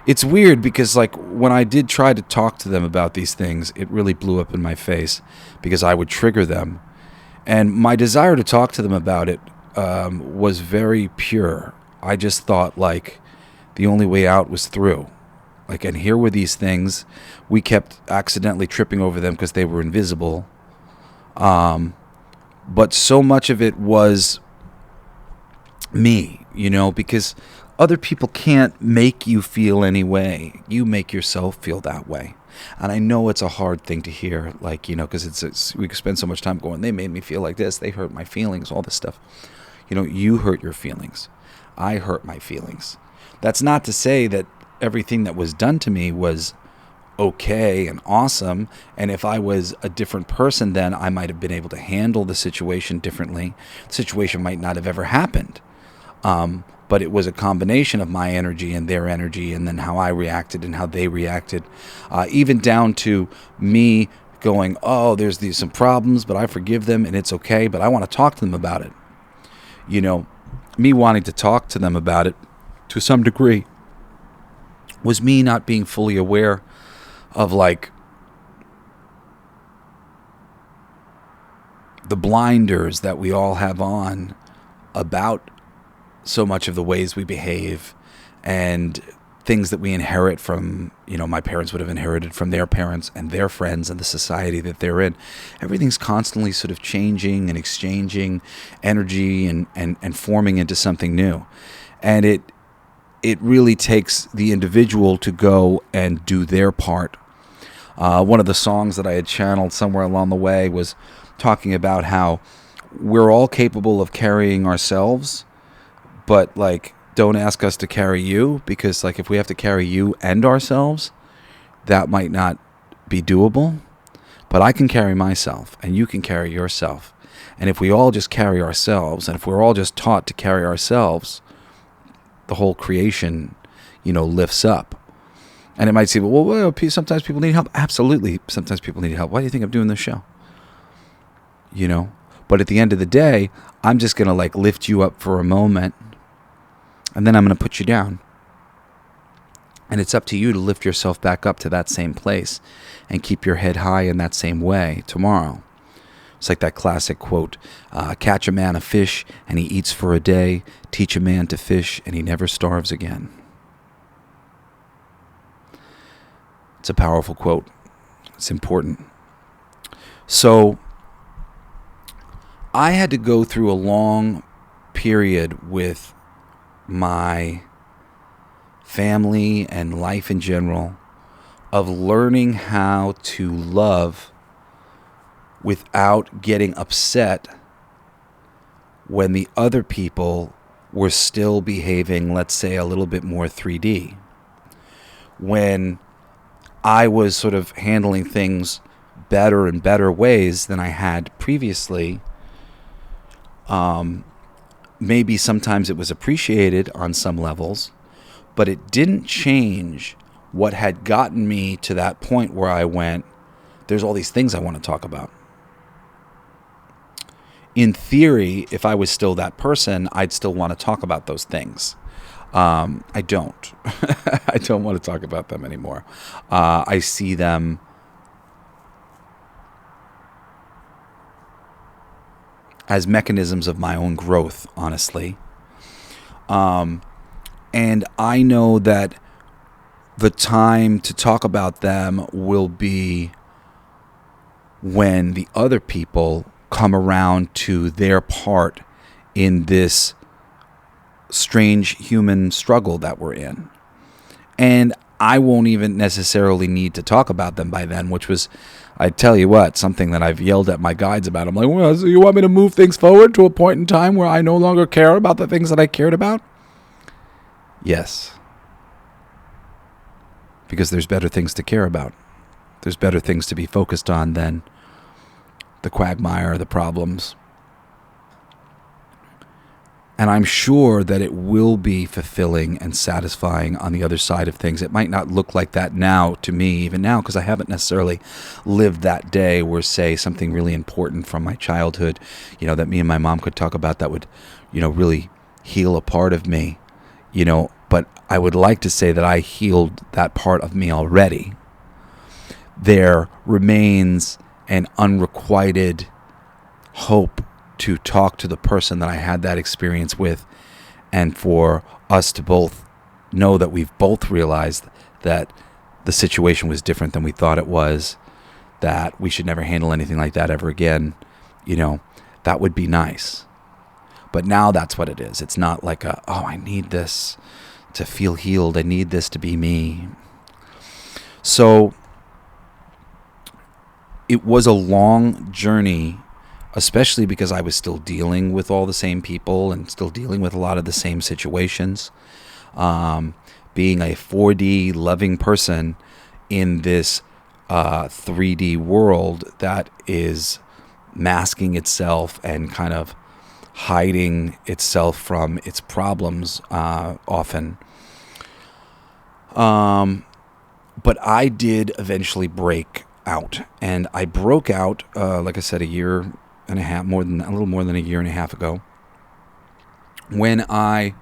it's weird because, like, when I did try to talk to them about these things, it really blew up in my face because I would trigger them. And my desire to talk to them about it was very pure. I just thought, like, the only way out was through. Like, and here were these things. We kept accidentally tripping over them because they were invisible. But so much of it was me, because other people can't make you feel any way. You make yourself feel that way. And I know it's a hard thing to hear, like, because we spend so much time going, they made me feel like this. They hurt my feelings, all this stuff. You hurt your feelings. I hurt my feelings. That's not to say that everything that was done to me was okay and awesome, and if I was a different person, then I might have been able to handle the situation differently. The situation might not have ever happened, but it was a combination of my energy and their energy, and then how I reacted and how they reacted, even down to me going, oh, there's some problems, but I forgive them and it's okay, but I want to talk to them about it. Me wanting to talk to them about it to some degree was me not being fully aware of, like, the blinders that we all have on about so much of the ways we behave and things that we inherit from, my parents would have inherited from their parents and their friends and the society that they're in. Everything's constantly sort of changing and exchanging energy and forming into something new. And it really takes the individual to go and do their part. One of the songs that I had channeled somewhere along the way was talking about how we're all capable of carrying ourselves, but, like, don't ask us to carry you, because, like, if we have to carry you and ourselves, that might not be doable. But I can carry myself and you can carry yourself. And if we all just carry ourselves, and if we're all just taught to carry ourselves, the whole creation, lifts up. And it might seem, well, sometimes people need help. Absolutely, sometimes people need help. Why do you think I'm doing this show? But at the end of the day, I'm just going to, like, lift you up for a moment, and then I'm going to put you down. And it's up to you to lift yourself back up to that same place and keep your head high in that same way tomorrow. It's like that classic quote, catch a man a fish and he eats for a day, teach a man to fish and he never starves again. It's a powerful quote. It's important. So I had to go through a long period with my family and life in general of learning how to love without getting upset when the other people were still behaving, let's say, a little bit more 3D. When I was sort of handling things better and better ways than I had previously, maybe sometimes it was appreciated on some levels, but it didn't change what had gotten me to that point where I went, there's all these things I want to talk about. In theory, if I was still that person, I'd still want to talk about those things. I don't. I don't want to talk about them anymore. I see them as mechanisms of my own growth, honestly. And I know that the time to talk about them will be when the other people come around to their part in this strange human struggle that we're in. And I won't even necessarily need to talk about them by then, which was, I tell you what, something that I've yelled at my guides about. I'm like, well, so you want me to move things forward to a point in time where I no longer care about the things that I cared about? Yes. Because there's better things to care about. There's better things to be focused on than the quagmire, the problems. And I'm sure that it will be fulfilling and satisfying on the other side of things. It might not look like that now to me, even now, because I haven't necessarily lived that day where, say, something really important from my childhood, that me and my mom could talk about that would, really heal a part of me, But I would like to say that I healed that part of me already. There remains an unrequited hope to talk to the person that I had that experience with, and for us to both know that we've both realized that the situation was different than we thought it was, that we should never handle anything like that ever again. That would be nice. But now that's what it is. It's not like I need this to feel healed. I need this to be me. So it was a long journey, especially because I was still dealing with all the same people and still dealing with a lot of the same situations. Being a 4D loving person in this 3D world that is masking itself and kind of hiding itself from its problems often. But I did eventually break out. And I broke out, like I said, a little more than a year and a half ago, when I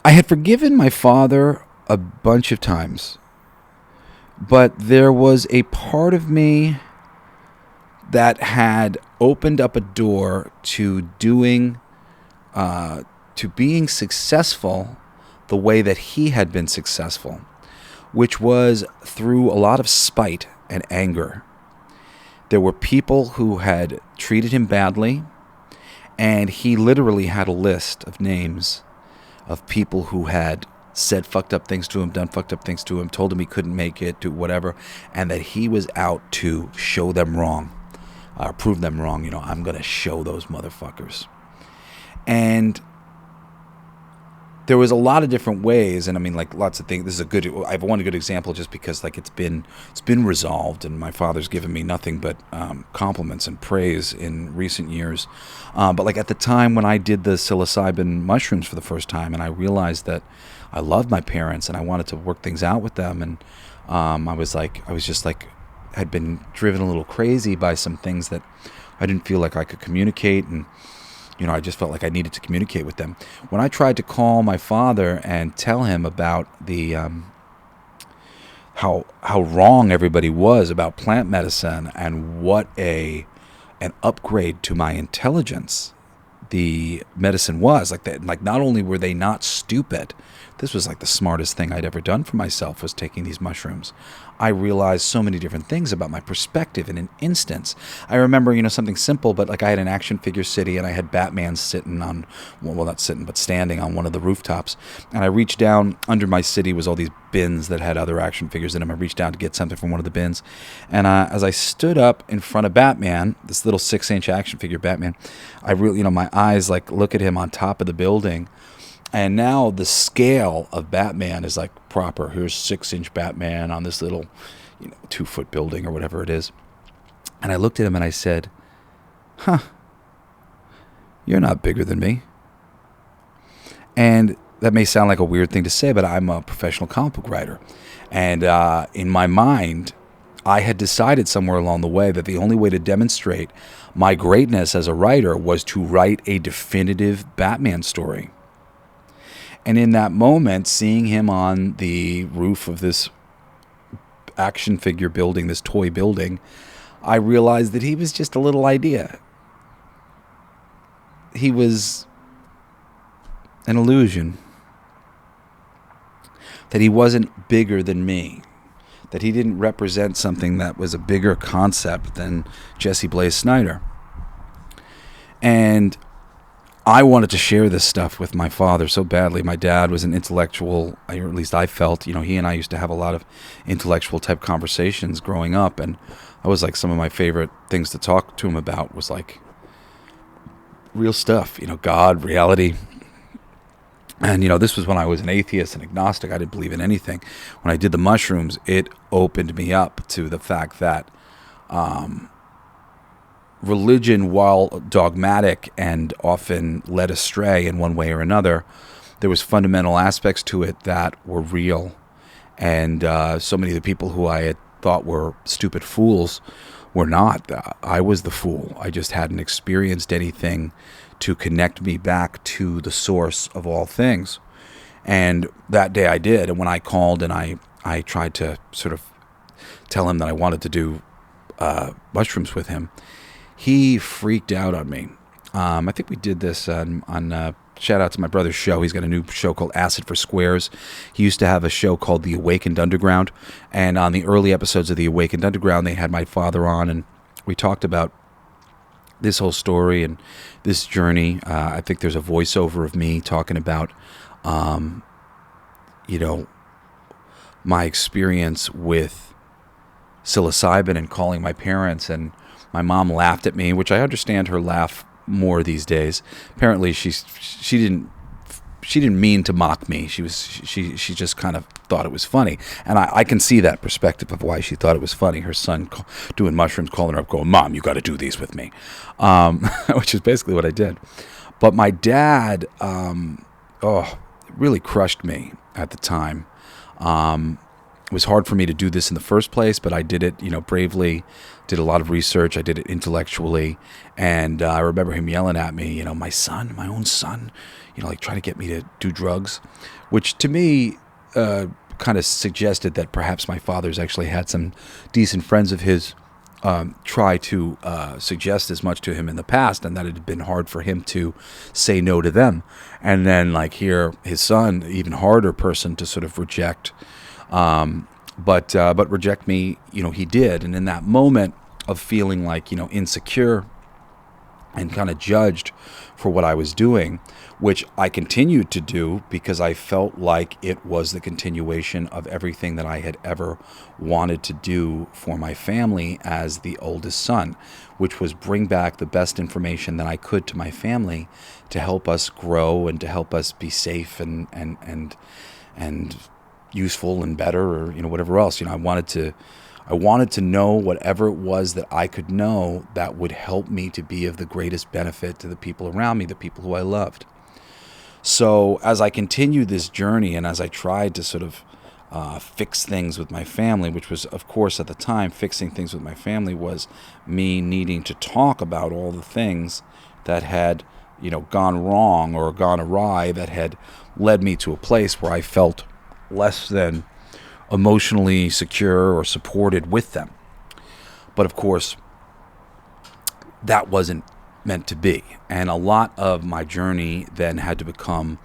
had forgiven my father a bunch of times, but there was a part of me that had opened up a door to being successful the way that he had been successful, which was through a lot of spite and anger. There were people who had treated him badly, and he literally had a list of names of people who had said fucked up things to him, done fucked up things to him, told him he couldn't make it, do whatever, and that he was out to show them wrong, prove them wrong. I'm going to show those motherfuckers. And there was a lot of different ways, and I mean, like, lots of things. I have one good example just because, like, it's been resolved, and my father's given me nothing but compliments and praise in recent years. But like at the time when I did the psilocybin mushrooms for the first time, and I realized that I loved my parents and I wanted to work things out with them, and had been driven a little crazy by some things that I didn't feel like I could communicate, and I just felt like I needed to communicate with them. When I tried to call my father and tell him about the how wrong everybody was about plant medicine and what an upgrade to my intelligence the medicine was, like not only were they not stupid, this was like the smartest thing I'd ever done for myself, was taking these mushrooms. I realized so many different things about my perspective in an instance. I remember, something simple, but like I had an action figure city and I had Batman sitting on, well, not sitting, but standing on one of the rooftops. And I reached down, under my city was all these bins that had other action figures in them. I reached down to get something from one of the bins. And as I stood up in front of Batman, this little 6-inch action figure Batman, I really, my eyes like look at him on top of the building. And now the scale of Batman is like proper. Here's 6-inch Batman on this little, 2-foot building or whatever it is. And I looked at him and I said, you're not bigger than me. And that may sound like a weird thing to say, but I'm a professional comic book writer. And in my mind, I had decided somewhere along the way that the only way to demonstrate my greatness as a writer was to write a definitive Batman story. And in that moment, seeing him on the roof of this action figure building, this toy building, I realized that he was just a little idea. He was an illusion. That he wasn't bigger than me. That he didn't represent something that was a bigger concept than Jesse Blaze Snider. And I wanted to share this stuff with my father so badly. My dad was an intellectual, or at least I felt, he and I used to have a lot of intellectual type conversations growing up. And that was like some of my favorite things to talk to him about was like real stuff, God, reality. And, this was when I was an atheist and agnostic. I didn't believe in anything. When I did the mushrooms, it opened me up to the fact that religion, while dogmatic and often led astray in one way or another, there was fundamental aspects to it that were real. And so many of the people who I had thought were stupid fools were not. I was the fool. I just hadn't experienced anything to connect me back to the source of all things. And that day I did. And when I called and I tried to sort of tell him that I wanted to do mushrooms with him, he freaked out on me. I think we did this on shout out to my brother's show. He's got a new show called Acid for Squares. He used to have a show called The Awakened Underground. And on the early episodes of The Awakened Underground, they had my father on, and we talked about this whole story and this journey. I think there's a voiceover of me talking about, my experience with psilocybin and calling my parents, and my mom laughed at me, which I understand her laugh more these days. Apparently, she didn't mean to mock me. She just kind of thought it was funny, and I can see that perspective of why she thought it was funny. Her son doing mushrooms, calling her up, going, "Mom, you got to do these with me," which is basically what I did. But my dad, it really crushed me at the time. It was hard for me to do this in the first place, but I did it, bravely, did a lot of research. I did it intellectually. And I remember him yelling at me, my son, my own son, like trying to get me to do drugs, which to me kind of suggested that perhaps my father's actually had some decent friends of his try to suggest as much to him in the past, and that it had been hard for him to say no to them. And then like here, his son, even harder person to sort of reject. But reject me, he did. And in that moment of feeling like, insecure and kind of judged for what I was doing, which I continued to do because I felt like it was the continuation of everything that I had ever wanted to do for my family as the oldest son, which was bring back the best information that I could to my family to help us grow and to help us be safe and useful and better, or whatever else. I wanted to know whatever it was that I could know that would help me to be of the greatest benefit to the people around me, the people who I loved. So as I continued this journey and as I tried to sort of fix things with my family, which was, of course, at the time, fixing things with my family was me needing to talk about all the things that had gone wrong or gone awry, that had led me to a place where I felt less than emotionally secure or supported with them. But of course, that wasn't meant to be. And a lot of my journey then had to become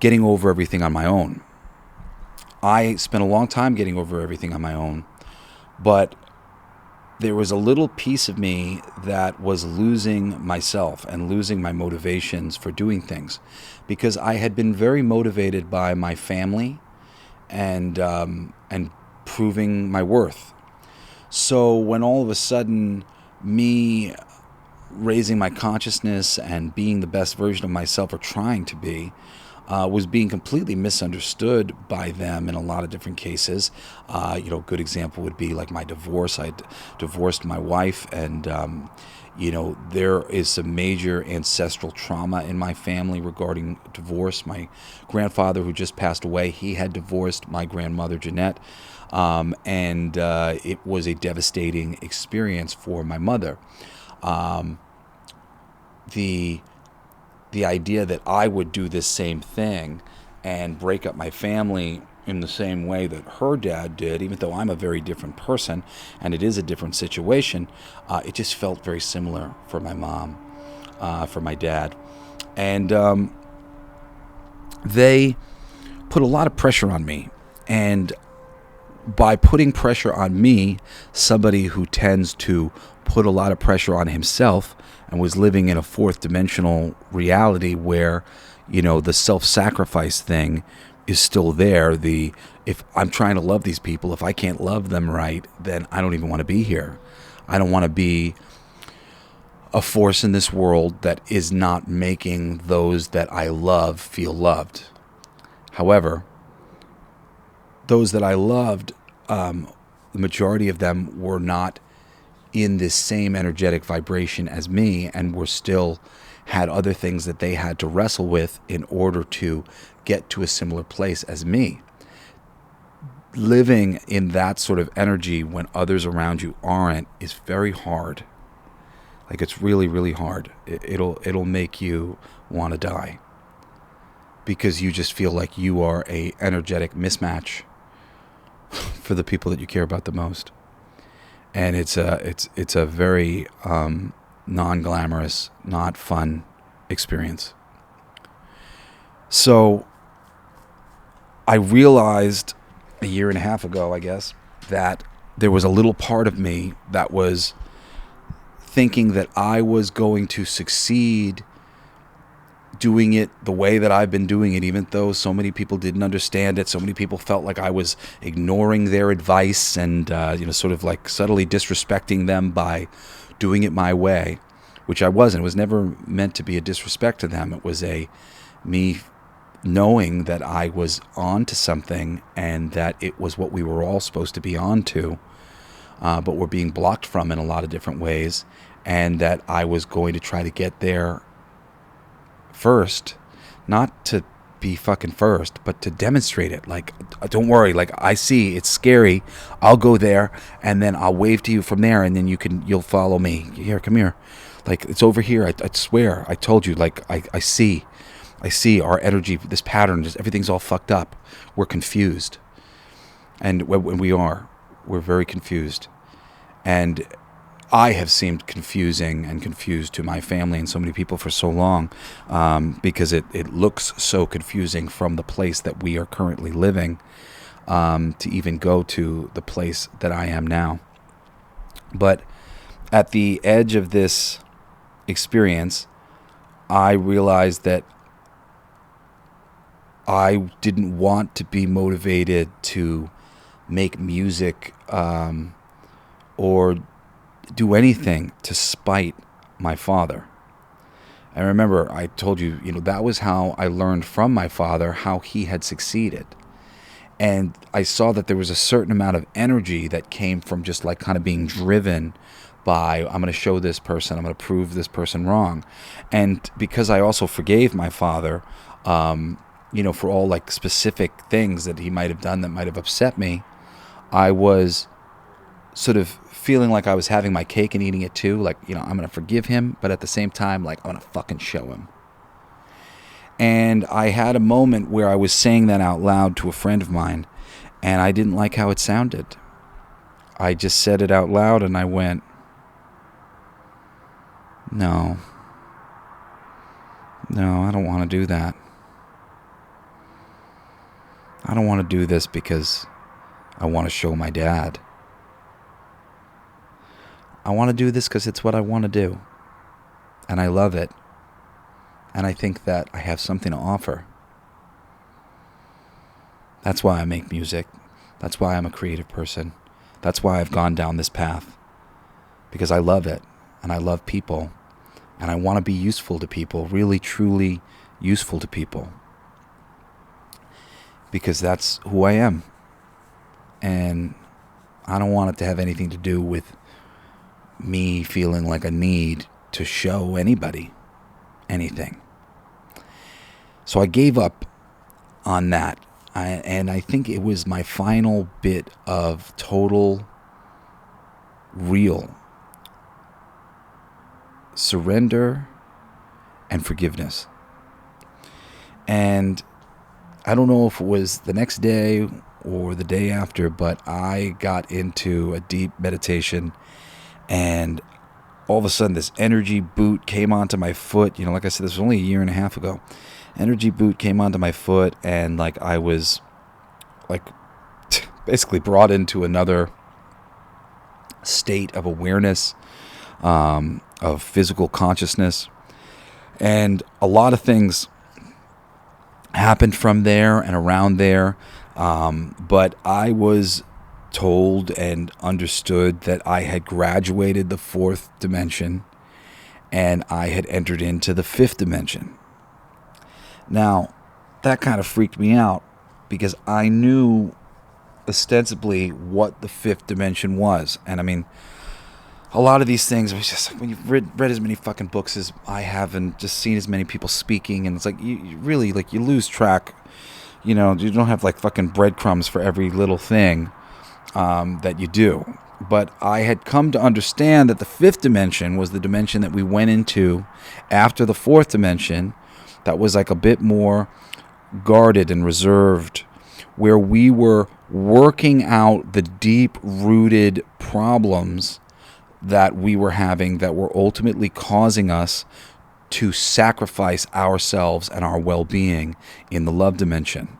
getting over everything on my own. I spent a long time getting over everything on my own, but there was a little piece of me that was losing myself and losing my motivations for doing things, because I had been very motivated by my family and proving my worth. So when all of a sudden me raising my consciousness and being the best version of myself, or trying to be, was being completely misunderstood by them in a lot of different cases. A good example would be like my divorce. I divorced my wife, and there is some major ancestral trauma in my family regarding divorce. My grandfather, who just passed away, he had divorced my grandmother, Jeanette, and it was a devastating experience for my mother. The idea that I would do this same thing and break up my family in the same way that her dad did, even though I'm a very different person and it is a different situation, it just felt very similar for my mom, for my dad. And they put a lot of pressure on me. And by putting pressure on me, somebody who tends to put a lot of pressure on himself and was living in a fourth dimensional reality where, the self-sacrifice thing is still there. If I'm trying to love these people, if I can't love them right, then I don't even want to be here. I don't want to be a force in this world that is not making those that I love feel loved. However, those that I loved, the majority of them were not in this same energetic vibration as me, and were still had other things that they had to wrestle with in order to get to a similar place as me. Living in that sort of energy when others around you aren't is very hard. Like, it's really, really hard. It'll make you want to die, because you just feel like you are a energetic mismatch for the people that you care about the most. And it's a very non-glamorous, not fun experience. So I realized a year and a half ago, I guess, that there was a little part of me that was thinking that I was going to succeed doing it the way that I've been doing it, even though so many people didn't understand it. So many people felt like I was ignoring their advice and, sort of like subtly disrespecting them by doing it my way, which I wasn't. It was never meant to be a disrespect to them. It was me knowing that I was on to something, and that it was what we were all supposed to be on to, but we're being blocked from in a lot of different ways, and that I was going to try to get there first, not to be fucking first, but to demonstrate it. Like, don't worry, like, I see it's scary, I'll go there, and then I'll wave to you from there, and then you'll follow me. Here, come here, like, it's over here. I swear, I told you, like, I see our energy, this pattern, just everything's all fucked up. We're confused, and when we're very confused. And I have seemed confusing and confused to my family and so many people for so long, because it looks so confusing from the place that we are currently living, to even go to the place that I am now. But at the edge of this experience, I realized that I didn't want to be motivated to make music or do anything to spite my father. I remember I told you, that was how I learned from my father how he had succeeded. And I saw that there was a certain amount of energy that came from just like kind of being driven by, I'm going to show this person, I'm going to prove this person wrong. And because I also forgave my father, for all like specific things that he might have done that might have upset me, I was sort of feeling like I was having my cake and eating it too. Like, I'm going to forgive him, but at the same time, like, I'm going to fucking show him. And I had a moment where I was saying that out loud to a friend of mine, and I didn't like how it sounded. I just said it out loud, and I went, no, I don't want to do that. I don't want to do this because I want to show my dad. I want to do this because it's what I want to do. And I love it. And I think that I have something to offer. That's why I make music. That's why I'm a creative person. That's why I've gone down this path. Because I love it. And I love people. And I want to be useful to people. Really, truly useful to people. Because that's who I am. And I don't want it to have anything to do with me feeling like a need to show anybody anything. So I gave up on that. And I think it was my final bit of total, real surrender and forgiveness. And I don't know if it was the next day or the day after, but I got into a deep meditation, and all of a sudden this energy boot came onto my foot. Like I said, this was only a year and a half ago. Energy boot came onto my foot, and like I was like basically brought into another state of awareness, of physical consciousness. And a lot of things happened from there and around there. But I was told and understood that I had graduated the fourth dimension and I had entered into the fifth dimension. Now, that kind of freaked me out because I knew ostensibly what the fifth dimension was. And I mean, a lot of these things, was just when you've read as many fucking books as I have and just seen as many people speaking, and it's like you really, like, you lose track. You know, you don't have like fucking breadcrumbs for every little thing that you do. But I had come to understand that the fifth dimension was the dimension that we went into after the fourth dimension, that was like a bit more guarded and reserved, where we were working out the deep-rooted problems that we were having that were ultimately causing us to sacrifice ourselves and our well-being in the love dimension.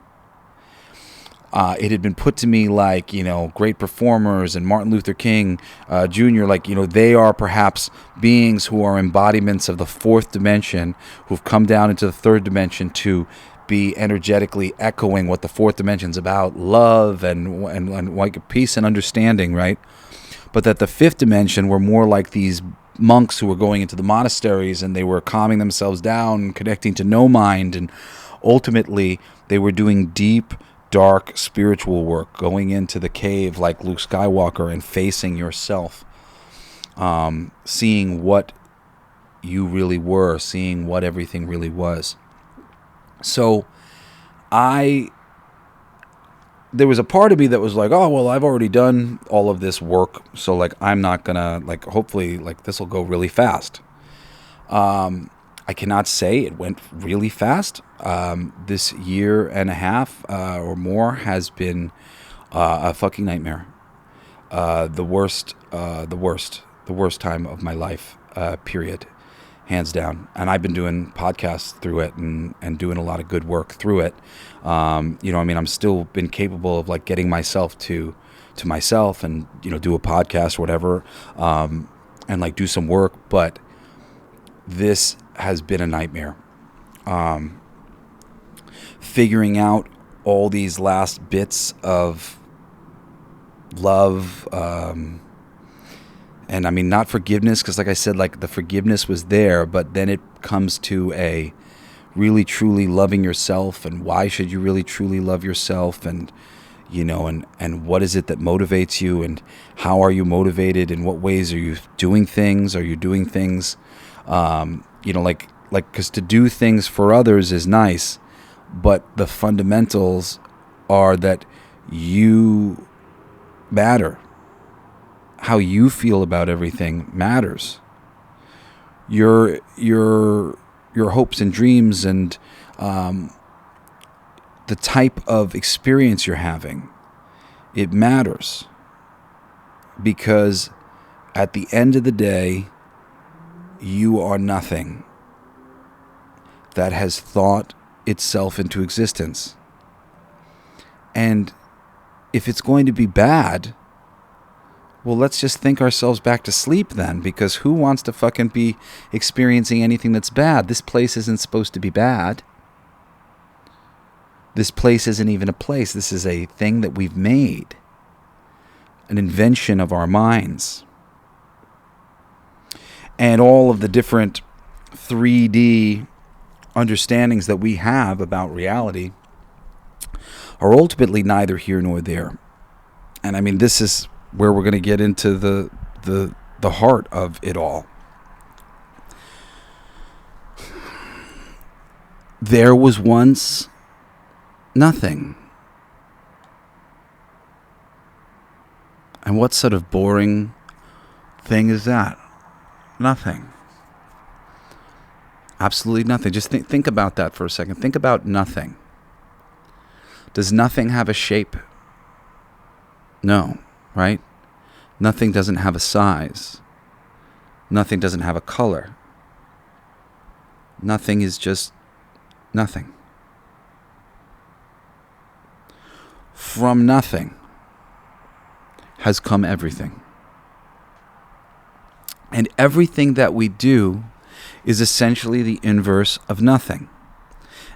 It had been put to me like, you know, great performers and Martin Luther King Jr., like, you know, they are perhaps beings who are embodiments of the fourth dimension, who've come down into the third dimension to be energetically echoing what the fourth dimension's about, love and like peace and understanding, right? But that the fifth dimension were more like these monks who were going into the monasteries and they were calming themselves down, connecting to no mind, and ultimately they were doing deep, dark spiritual work, going into the cave like Luke Skywalker and facing yourself, seeing what you really were, seeing what everything really was. So there was a part of me that was like, oh, well, I've already done all of this work, so like I'm not gonna, like, hopefully like this will go really fast. I cannot say it went really fast. This year and a half or more has been a fucking nightmare. The worst time of my life, period, hands down. And I've been doing podcasts through it and doing a lot of good work through it. You know, I mean, I'm still been capable of like getting myself to myself and, you know, do a podcast or whatever, and like do some work. But this has been a nightmare. Figuring out all these last bits of love, and I mean, not forgiveness, because like I said, like the forgiveness was there, but then it comes to a really truly loving yourself, and why should you really truly love yourself, and you know, and what is it that motivates you, and how are you motivated, in what ways are you doing things? Are you doing things, you know, like because to do things for others is nice, but the fundamentals are that you matter. How you feel about everything matters. Your hopes and dreams and the type of experience you're having, it matters. Because at the end of the day, you are nothing that has thought itself into existence. And if it's going to be bad, well, let's just think ourselves back to sleep then, because who wants to fucking be experiencing anything that's bad? This place isn't supposed to be bad. This place isn't even a place. This is a thing that we've made, an invention of our minds. And all of the different 3D understandings that we have about reality are ultimately neither here nor there. And I mean, this is where we're going to get into the heart of it all. There was once nothing. And what sort of boring thing is that? Nothing. Absolutely nothing. Just think about that for a second. Think about nothing. Does nothing have a shape? No, right? Nothing doesn't have a size. Nothing doesn't have a color. Nothing is just nothing. From nothing, has come everything. And everything that we do is essentially the inverse of nothing.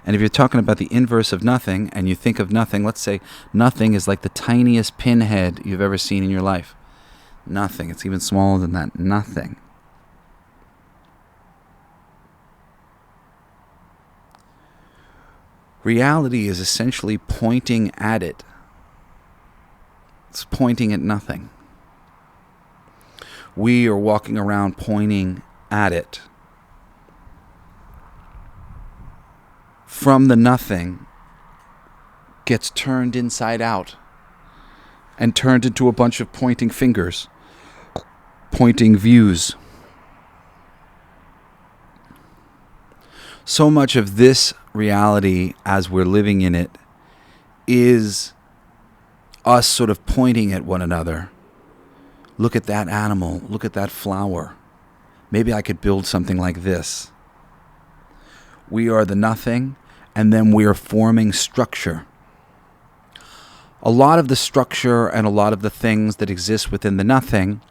And if you're talking about the inverse of nothing, and you think of nothing, let's say nothing is like the tiniest pinhead you've ever seen in your life. Nothing. It's even smaller than that. Nothing. Reality is essentially pointing at it. It's pointing at nothing. We are walking around pointing at it. From the nothing gets turned inside out and turned into a bunch of pointing fingers, pointing views. So much of this reality as we're living in it is us sort of pointing at one another. Look at that animal. Look at that flower. Maybe I could build something like this. We are the nothing, and then we are forming structure. A lot of the structure and a lot of the things that exist within the nothing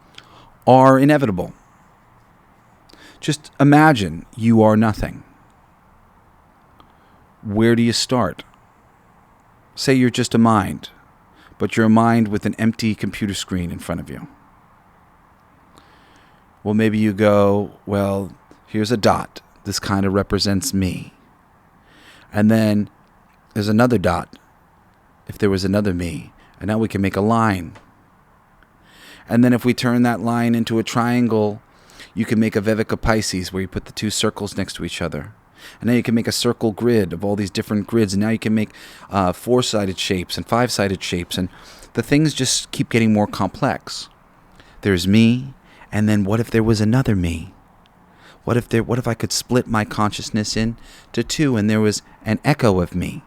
are inevitable. Just imagine you are nothing. Where do you start? Say you're just a mind, but you're a mind with an empty computer screen in front of you. Well, maybe you go, well, here's a dot. This kind of represents me. And then there's another dot, if there was another me. And now we can make a line. And then if we turn that line into a triangle, you can make a Vivica Pisces, where you put the two circles next to each other. And now you can make a circle grid of all these different grids. And now you can make 4-sided shapes and 5-sided shapes. And the things just keep getting more complex. There's me. And then what if there was another me? What if I could split my consciousness into two and there was an echo of me?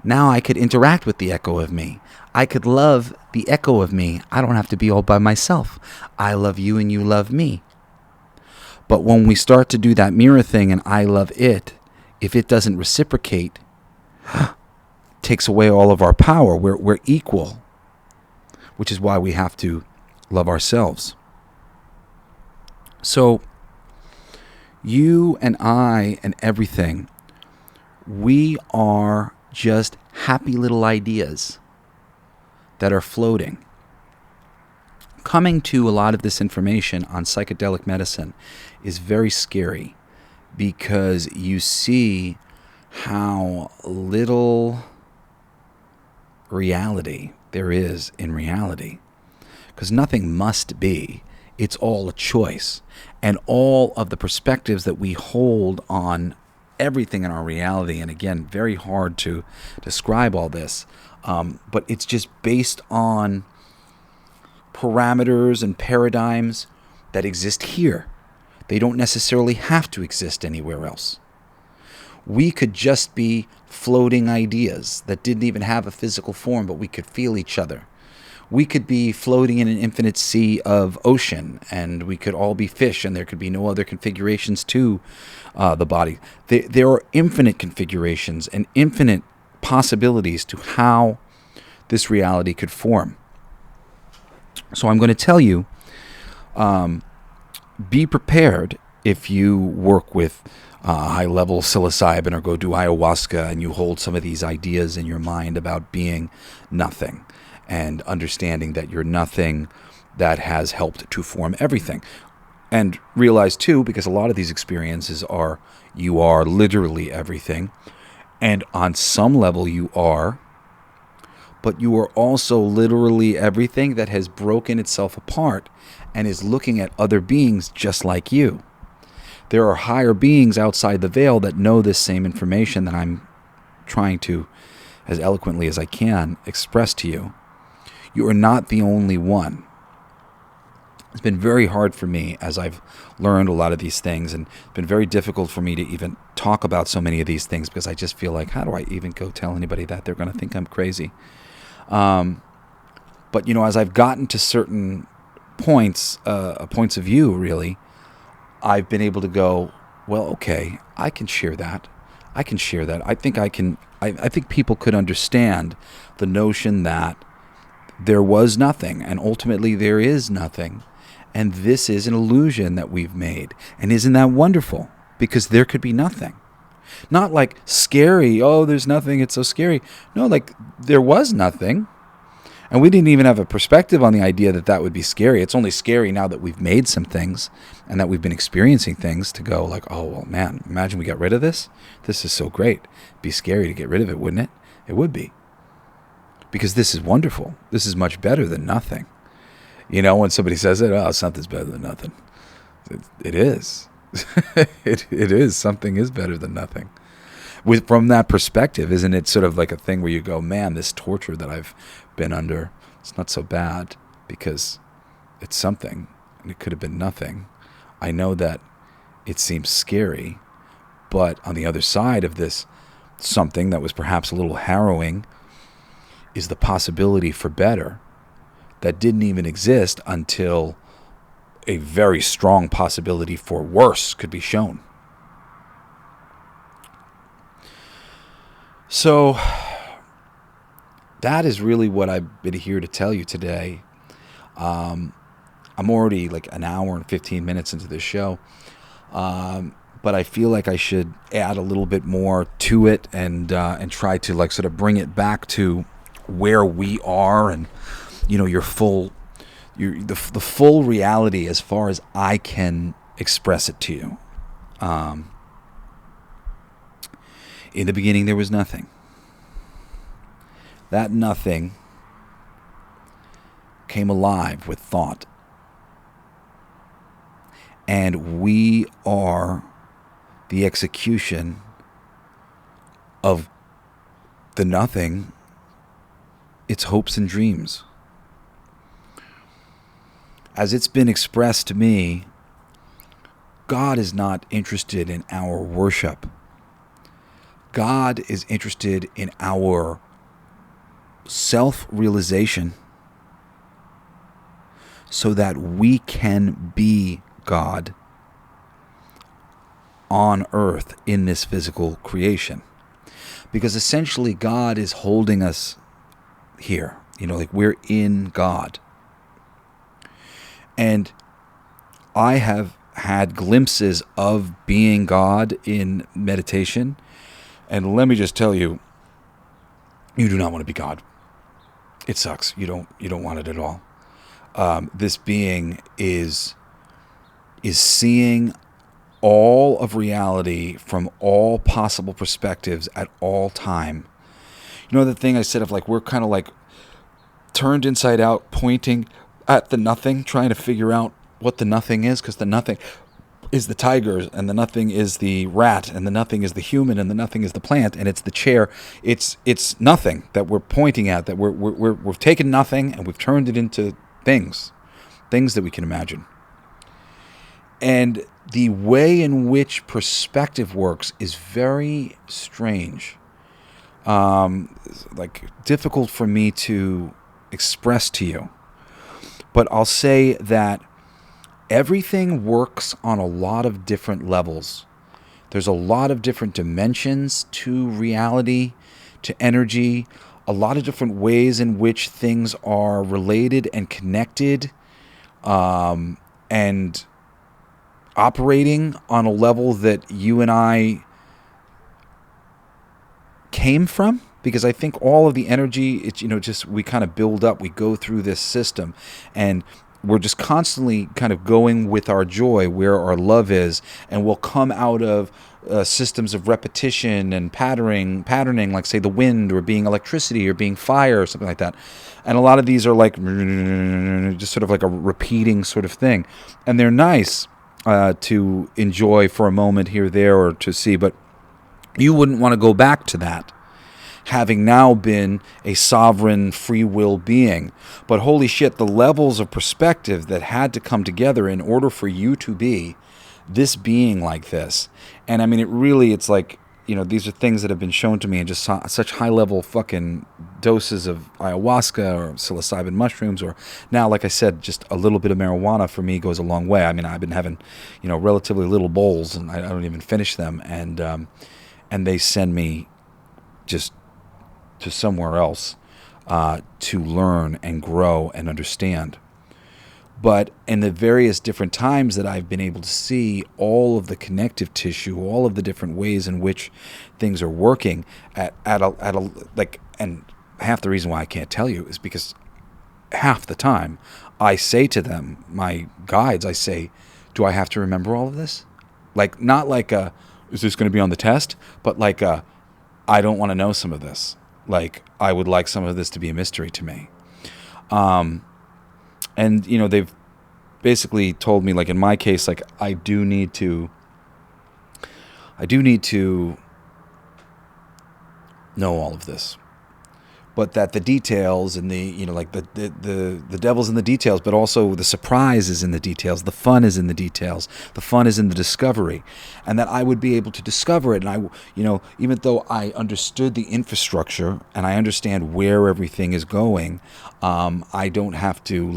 Now I could interact with the echo of me. I could love the echo of me. I don't have to be all by myself. I love you and you love me. But when we start to do that mirror thing and I love it, if it doesn't reciprocate, it takes away all of our power. We're equal, which is why we have to love ourselves. So you and I and everything, we are just happy little ideas that are floating. Coming to a lot of this information on psychedelic medicine is very scary, because you see how little reality there is in reality. Because nothing must be. It's all a choice. And all of the perspectives that we hold on everything in our reality, and again, very hard to describe all this, but it's just based on parameters and paradigms that exist here. They don't necessarily have to exist anywhere else. We could just be floating ideas that didn't even have a physical form, but we could feel each other. We could be floating in an infinite sea of ocean, and we could all be fish, and there could be no other configurations to the body. There are infinite configurations and infinite possibilities to how this reality could form. So I'm going to tell you, be prepared if you work with high-level psilocybin or go do ayahuasca and you hold some of these ideas in your mind about being nothing and understanding that you're nothing that has helped to form everything. And realize, too, because a lot of these experiences are, you are literally everything. And on some level you are, but you are also literally everything that has broken itself apart and is looking at other beings just like you. There are higher beings outside the veil that know this same information that I'm trying to, as eloquently as I can, express to you. You are not the only one. It's been very hard for me as I've learned a lot of these things, and it's been very difficult for me to even talk about so many of these things, because I just feel like, how do I even go tell anybody that? They're going to think I'm crazy. But, as I've gotten to certain points of view, really, I've been able to go, well, okay, I can share that. I think people could understand the notion that there was nothing, and ultimately there is nothing. And this is an illusion that we've made. And isn't that wonderful? Because there could be nothing. Not like scary, oh, there's nothing, it's so scary. No, like there was nothing. And we didn't even have a perspective on the idea that that would be scary. It's only scary now that we've made some things and that we've been experiencing things to go like, oh, well, man, imagine we got rid of this. This is so great. It'd be scary to get rid of it, wouldn't it? It would be. Because this is wonderful. This is much better than nothing. You know, when somebody says it, oh, something's better than nothing. It is. it is. Something is better than nothing. From that perspective, isn't it sort of like a thing where you go, man, this torture that I've been under, it's not so bad because it's something and it could have been nothing. I know that it seems scary, but on the other side of this something that was perhaps a little harrowing is the possibility for better that didn't even exist until a very strong possibility for worse could be shown. So that is really what I've been here to tell you today. I'm already like an hour and 15 minutes into this show, but I feel like I should add a little bit more to it and try to like sort of bring it back to where we are and, you know, the full reality as far as I can express it to you. In the beginning, there was nothing. That nothing came alive with thought. And we are the execution of the nothing, its hopes and dreams. As it's been expressed to me, God is not interested in our worship. God is interested in our self-realization so that we can be God on earth in this physical creation. Because essentially God is holding us here. You know, like we're in God. And I have had glimpses of being God in meditation. And let me just tell you, you do not want to be God. It sucks. You don't want it at all. This being is seeing all of reality from all possible perspectives at all time. You know the thing I said of like we're kind of like turned inside out, pointing at the nothing, trying to figure out what the nothing is, because the nothing is the tiger, and the nothing is the rat, and the nothing is the human, and the nothing is the plant, and it's the chair. It's nothing that we're pointing at. That we've taken nothing and we've turned it into things that we can imagine. And the way in which perspective works is very strange, like difficult for me to express to you. But I'll say that everything works on a lot of different levels. There's a lot of different dimensions to reality, to energy, a lot of different ways in which things are related and connected, and operating on a level that you and I came from. Because I think all of the energy, it's, you know, just we kind of build up, we go through this system, and we're just constantly kind of going with our joy where our love is, and we'll come out of systems of repetition and patterning, like say the wind or being electricity or being fire or something like that. And a lot of these are like just sort of like a repeating sort of thing, and they're nice to enjoy for a moment here, there, or to see, but you wouldn't want to go back to that, having now been a sovereign free will being. But holy shit, the levels of perspective that had to come together in order for you to be this being like this. And I mean, it's like, you know, these are things that have been shown to me in just such high level fucking doses of ayahuasca or psilocybin mushrooms, or now, like I said, just a little bit of marijuana for me goes a long way. I mean, I've been having, you know, relatively little bowls, and I don't even finish them. And they send me just to somewhere else. to learn and grow and understand. But in the various different times that I've been able to see all of the connective tissue, all of the different ways in which things are working and half the reason why I can't tell you is because half the time I say to them, my guides, I say, do I have to remember all of this? Like, not like is this going to be on the test? But like I don't want to know some of this. Like, I would like some of this to be a mystery to me. And, they've basically told me, like, in my case, like, I do need to know all of this. But that the details and the devil's in the details, but also the surprise is in the details. The fun is in the details. The fun is in the discovery. And that I would be able to discover it. And even though I understood the infrastructure and I understand where everything is going, I don't have to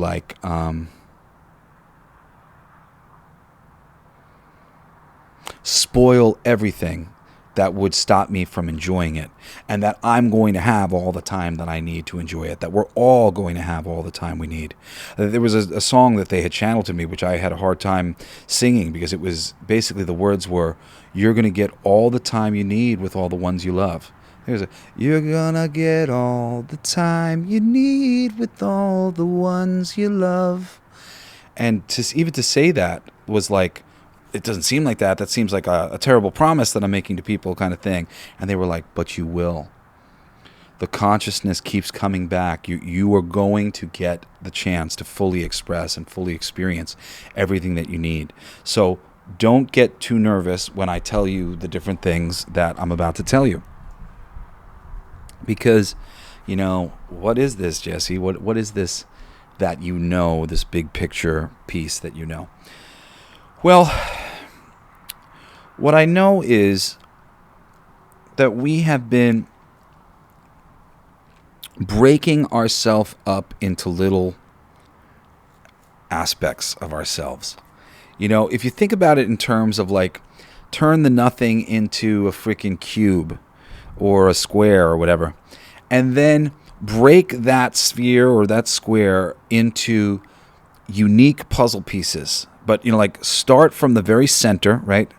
spoil everything that would stop me from enjoying it, and that I'm going to have all the time that I need to enjoy it, that we're all going to have all the time we need. There was a song that they had channeled to me, which I had a hard time singing, because it was basically, the words were, you're going to get all the time you need with all the ones you love. You're gonna get all the time you need with all the ones you love. And even to say that was like, it doesn't seem like that. That seems like a terrible promise that I'm making to people, kind of thing. And they were like, but you will. The consciousness keeps coming back. You are going to get the chance to fully express and fully experience everything that you need. So don't get too nervous when I tell you the different things that I'm about to tell you. Because, what is this, Jesse? What is this that this big picture piece that you know? Well, what I know is that we have been breaking ourselves up into little aspects of ourselves. If you think about it in terms of like, turn the nothing into a freaking cube or a square or whatever, and then break that sphere or that square into unique puzzle pieces. But, start from the very center, right?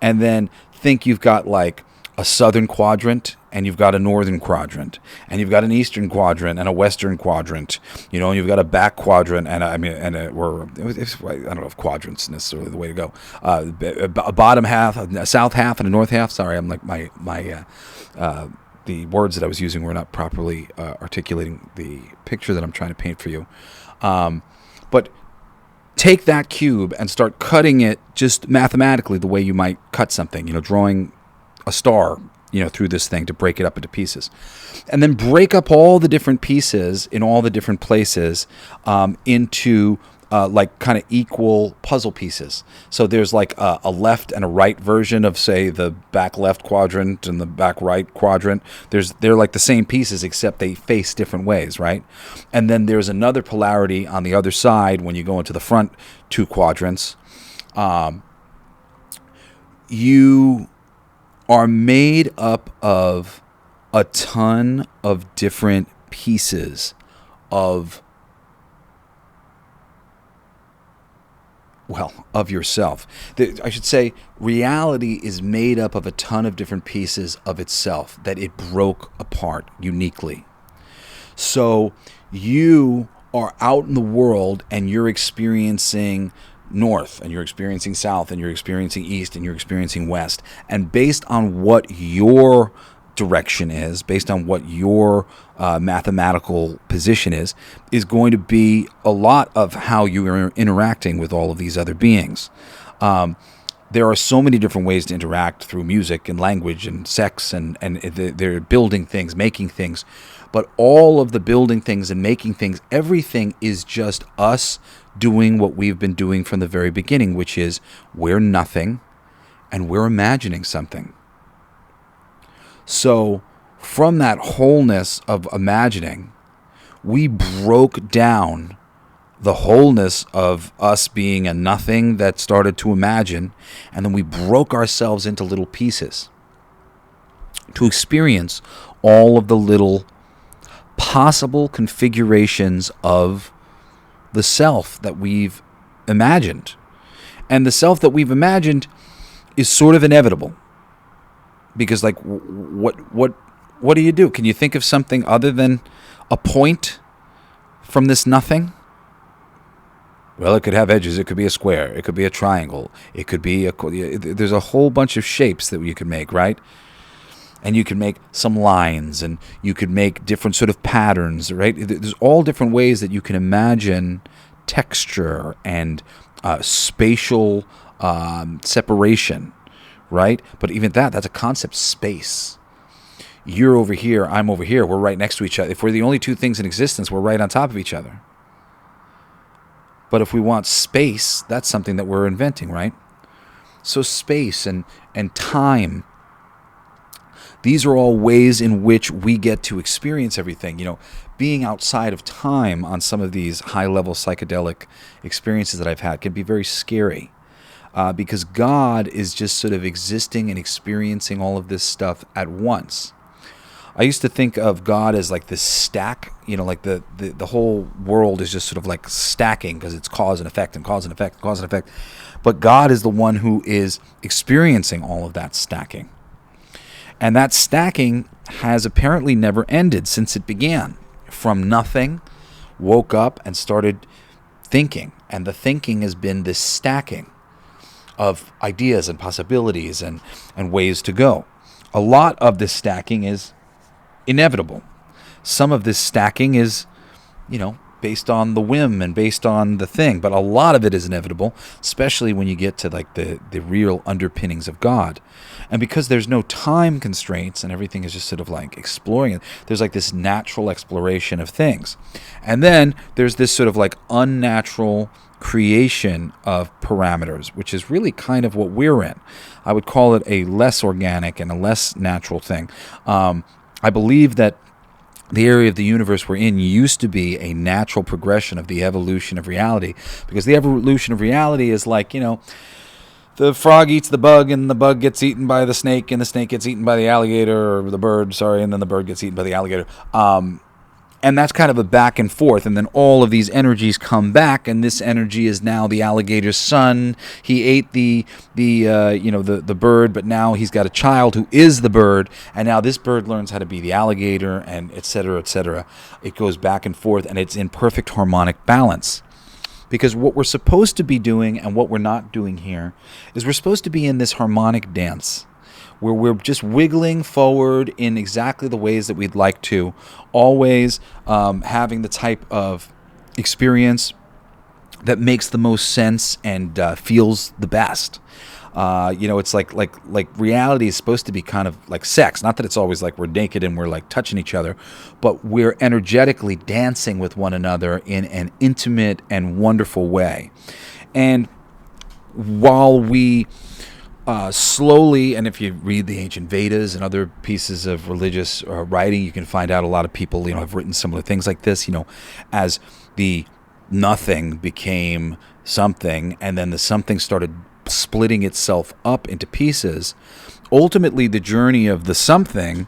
And then think you've got like a southern quadrant, and you've got a northern quadrant, and you've got an eastern quadrant and a western quadrant, and you've got a back quadrant, and I don't know if quadrants is necessarily the way to go. A bottom half, a south half, and a north half. Sorry, I'm like the words that I was using were not properly articulating the picture that I'm trying to paint for you. But take that cube and start cutting it just mathematically the way you might cut something, drawing a star, through this thing to break it up into pieces. And then break up all the different pieces in all the different places into kind of equal puzzle pieces. So there's like a left and a right version of, say, the back left quadrant and the back right quadrant. They're like the same pieces, except they face different ways, right? And then there's another polarity on the other side when you go into the front two quadrants. You are made up of a ton of different pieces of yourself. I should say reality is made up of a ton of different pieces of itself that it broke apart uniquely. So you are out in the world and you're experiencing north, and you're experiencing south, and you're experiencing east, and you're experiencing west. And based on what your direction is, based on what your mathematical position is going to be a lot of how you are interacting with all of these other beings. There are so many different ways to interact through music and language and sex, and they're building things, making things. But all of the building things and making things, everything is just us doing what we've been doing from the very beginning, which is we're nothing and we're imagining something. So from that wholeness of imagining, we broke down the wholeness of us being a nothing that started to imagine, and then we broke ourselves into little pieces to experience all of the little possible configurations of the self that we've imagined. And the self that we've imagined is sort of inevitable. Because, like, what do you do? Can you think of something other than a point from this nothing? Well, it could have edges. It could be a square. It could be a triangle. It could be there's a whole bunch of shapes that you can make, right? And you can make some lines, and you could make different sort of patterns, right? There's all different ways that you can imagine texture and spatial separation, right? But even that's a concept, space. You're over here, I'm over here, we're right next to each other. If we're the only two things in existence, we're right on top of each other. But if we want space, that's something that we're inventing, right? So space and time, these are all ways in which we get to experience everything. You know, being outside of time on some of these high-level psychedelic experiences that I've had can be very scary. Because God is just sort of existing and experiencing all of this stuff at once. I used to think of God as like this stack, you know, like the whole world is just sort of like stacking because it's cause and effect and cause and effect and cause and effect. But God is the one who is experiencing all of that stacking. And that stacking has apparently never ended since it began. From nothing, woke up and started thinking. And the thinking has been this stacking of ideas and possibilities and ways to go. A lot of this stacking is inevitable. Some of this stacking is, you know, based on the whim and based on the thing, but a lot of it is inevitable, especially when you get to like the real underpinnings of God. And because there's no time constraints and everything is just sort of like exploring it, there's like this natural exploration of things. And then there's this sort of like unnatural creation of parameters, which is really kind of what we're in. I would call it a less organic and a less natural thing. I believe that the area of the universe we're in used to be a natural progression of the evolution of reality, because the evolution of reality is like, you know, the frog eats the bug and the bug gets eaten by the snake and the snake gets eaten by the alligator, or the bird, sorry, and then the bird gets eaten by the alligator. And that's kind of a back and forth, and then all of these energies come back, and this energy is now the alligator's son. He ate the bird, but now he's got a child who is the bird, and now this bird learns how to be the alligator, and et cetera, et cetera. It goes back and forth, and it's in perfect harmonic balance. Because what we're supposed to be doing and what we're not doing here is we're supposed to be in this harmonic dance, where we're just wiggling forward in exactly the ways that we'd like to, always having the type of experience that makes the most sense and feels the best. It's like reality is supposed to be kind of like sex. Not that it's always like we're naked and we're like touching each other, but we're energetically dancing with one another in an intimate and wonderful way. And while we slowly, and if you read the ancient Vedas and other pieces of religious writing, you can find out a lot of people, you know, have written similar things like this, you know, as the nothing became something, and then the something started splitting itself up into pieces. Ultimately, the journey of the something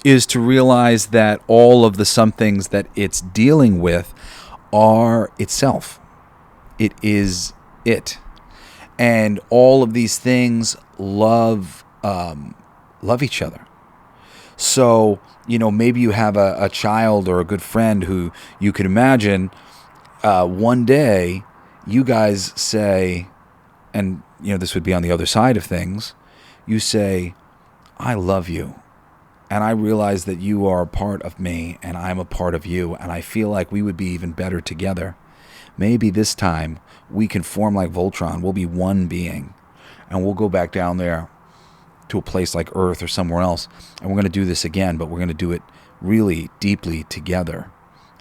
is to realize that all of the somethings that it's dealing with are itself. It is it. And all of these things love each other. So, you know, maybe you have a child or a good friend who you can imagine one day you guys say, and, you know, this would be on the other side of things, you say, I love you. And I realize that you are a part of me and I'm a part of you. And I feel like we would be even better together. Maybe this time we can form like Voltron. We'll be one being. And we'll go back down there to a place like Earth or somewhere else. And we're going to do this again, but we're going to do it really deeply together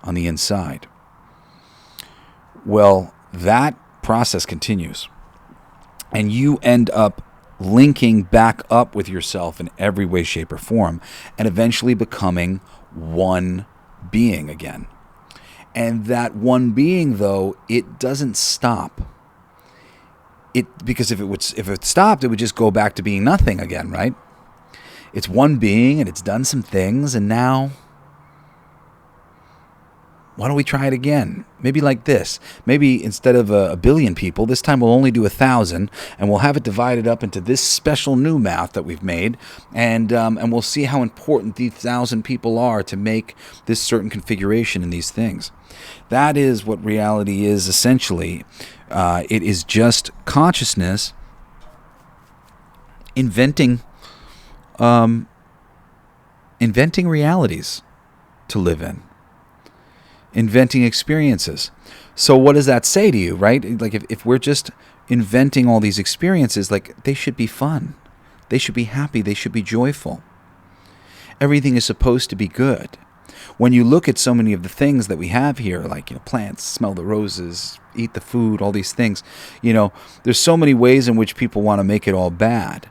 on the inside. Well, that process continues. And you end up linking back up with yourself in every way, shape, or form, and eventually becoming one being again. And that one being, though, it doesn't stop. Because if it stopped, it would just go back to being nothing again, right? It's one being, and it's done some things, and now Why don't we try it again? Maybe like this. Maybe instead of a billion people, this time we'll only do 1,000, and we'll have it divided up into this special new math that we've made, and we'll see how important these 1,000 people are to make this certain configuration in these things. That is what reality is essentially. It is just consciousness inventing realities to live in. Inventing experiences. So what does that say to you, right? Like if we're just inventing all these experiences, like they should be fun. They should be happy. They should be joyful. Everything is supposed to be good. When you look at so many of the things that we have here, like, plants, smell the roses, eat the food, all these things, there's so many ways in which people want to make it all bad.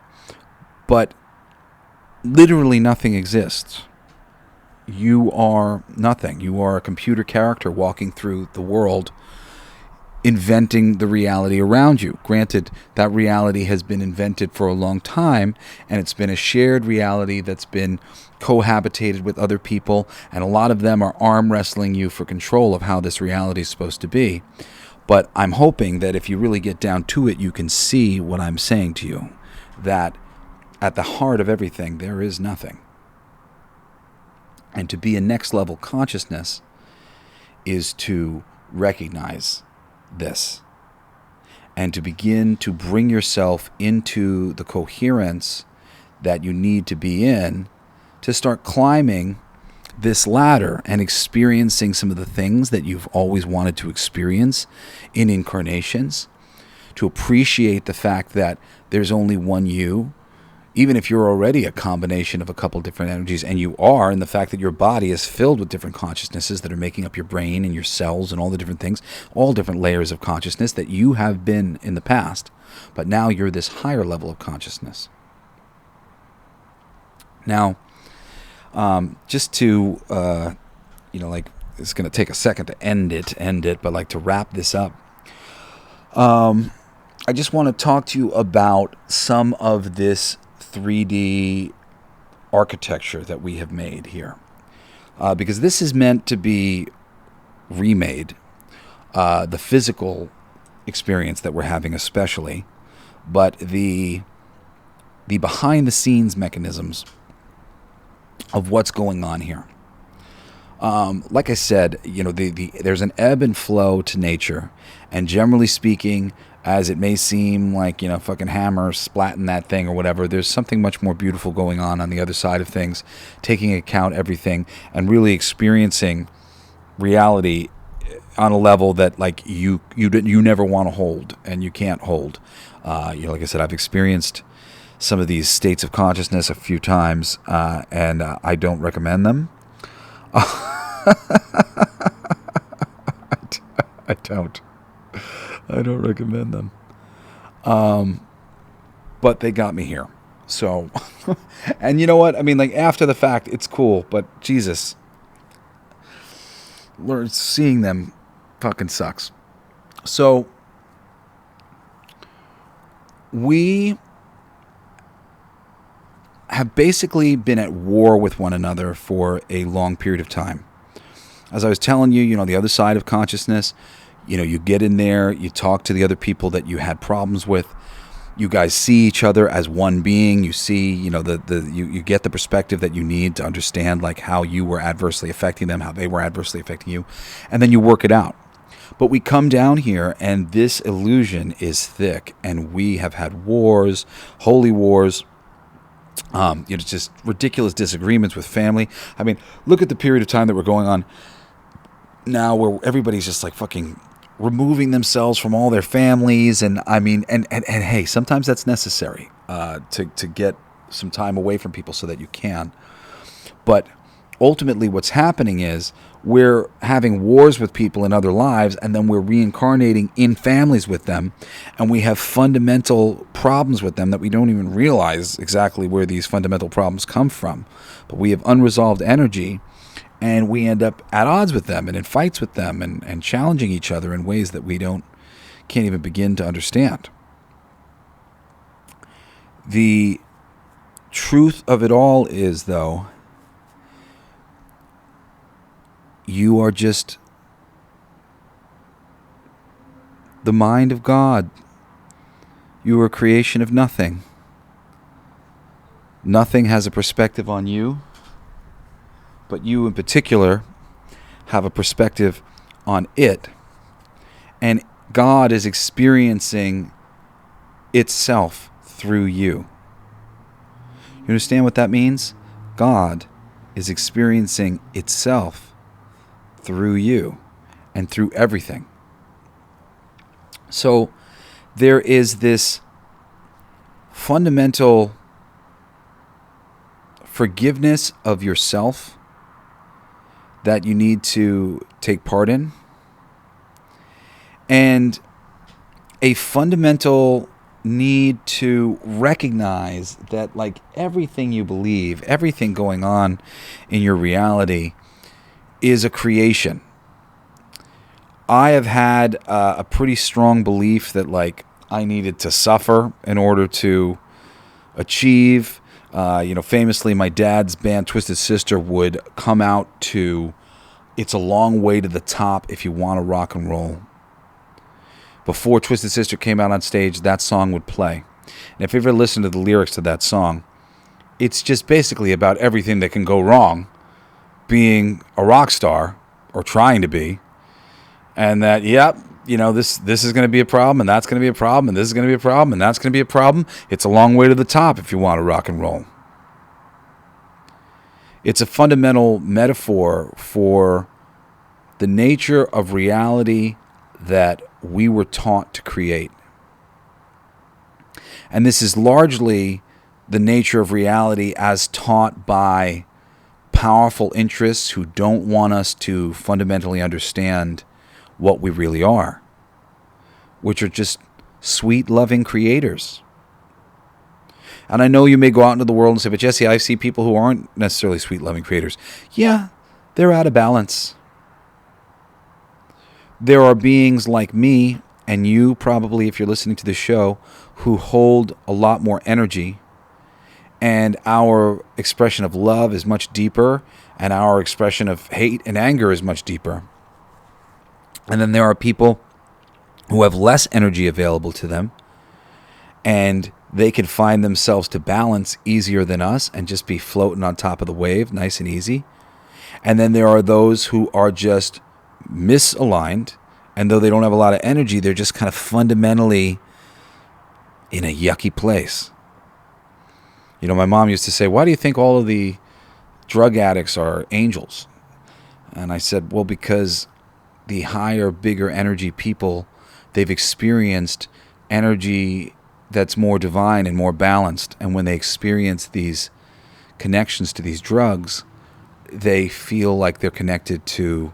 But literally nothing exists. You are nothing. You are a computer character walking through the world, inventing the reality around you. Granted, that reality has been invented for a long time, and it's been a shared reality that's been cohabitated with other people, and a lot of them are arm wrestling you for control of how this reality is supposed to be. But I'm hoping that if you really get down to it, you can see what I'm saying to you, that at the heart of everything, there is nothing. And to be a next level consciousness is to recognize this and to begin to bring yourself into the coherence that you need to be in to start climbing this ladder and experiencing some of the things that you've always wanted to experience in incarnations, to appreciate the fact that there's only one you. Even if you're already a combination of a couple different energies, and you are, and the fact that your body is filled with different consciousnesses that are making up your brain and your cells and all the different things, all different layers of consciousness that you have been in the past, but now you're this higher level of consciousness. Now, just to, it's going to take a second to end it, but like to wrap this up, I just want to talk to you about some of this 3D architecture that we have made here, because this is meant to be remade, the physical experience that we're having especially, but the behind the scenes mechanisms of what's going on here. Like I said, there's an ebb and flow to nature, and generally speaking, as it may seem like, fucking hammer splatting that thing or whatever, there's something much more beautiful going on the other side of things, taking into account everything and really experiencing reality on a level that like you never want to hold and you can't hold. Like I said, I've experienced some of these states of consciousness a few times, and I don't recommend them. I don't recommend them. But they got me here. So, and you know what? I mean, like, after the fact, it's cool, but Jesus, seeing them fucking sucks. So, we have basically been at war with one another for a long period of time. As I was telling you, the other side of consciousness, you get in there, you talk to the other people that you had problems with. You guys see each other as one being. You see, you get the perspective that you need to understand, like, how you were adversely affecting them, how they were adversely affecting you, and then you work it out. But we come down here, and this illusion is thick, and we have had wars, holy wars, just ridiculous disagreements with family. I mean, look at the period of time that we're going on now, where everybody's just like fucking removing themselves from all their families, and I mean, and hey, sometimes that's necessary to get some time away from people so that you can. But ultimately, what's happening is we're having wars with people in other lives, and then we're reincarnating in families with them, and we have fundamental problems with them that we don't even realize exactly where these fundamental problems come from. But we have unresolved energy, and we end up at odds with them and in fights with them and challenging each other in ways that we can't even begin to understand. The truth of it all is, though, you are just the mind of God. You are a creation of nothing. Nothing has a perspective on you, but you in particular have a perspective on it. And God is experiencing itself through you. You understand what that means? God is experiencing itself through you and through everything. So there is this fundamental forgiveness of yourself that you need to take part in, and a fundamental need to recognize that, like, everything you believe, everything going on in your reality is a creation. I have had a pretty strong belief that, like, I needed to suffer in order to achieve. Famously, my dad's band, Twisted Sister, would come out to "It's a Long Way to the Top If You Want to Rock and Roll." Before Twisted Sister came out on stage, that song would play. And if you ever listen to the lyrics to that song, it's just basically about everything that can go wrong being a rock star, or trying to be. And that, this is going to be a problem, and that's going to be a problem, and this is going to be a problem, and that's going to be a problem. It's a long way to the top if you want to rock and roll. It's a fundamental metaphor for the nature of reality that we were taught to create. And this is largely the nature of reality as taught by powerful interests who don't want us to fundamentally understand what we really are, which are just sweet, loving creators. And I know you may go out into the world and say, but Jesse, I see people who aren't necessarily sweet, loving creators. Yeah, they're out of balance. There are beings like me and you, probably, if you're listening to the show, who hold a lot more energy, and our expression of love is much deeper, and our expression of hate and anger is much deeper. And then there are people who have less energy available to them, and they can find themselves to balance easier than us and just be floating on top of the wave, nice and easy. And then there are those who are just misaligned, and though they don't have a lot of energy, they're just kind of fundamentally in a yucky place. My mom used to say, why do you think all of the drug addicts are angels? And I said, well, because the higher, bigger energy people, they've experienced energy that's more divine and more balanced. And when they experience these connections to these drugs, they feel like they're connected to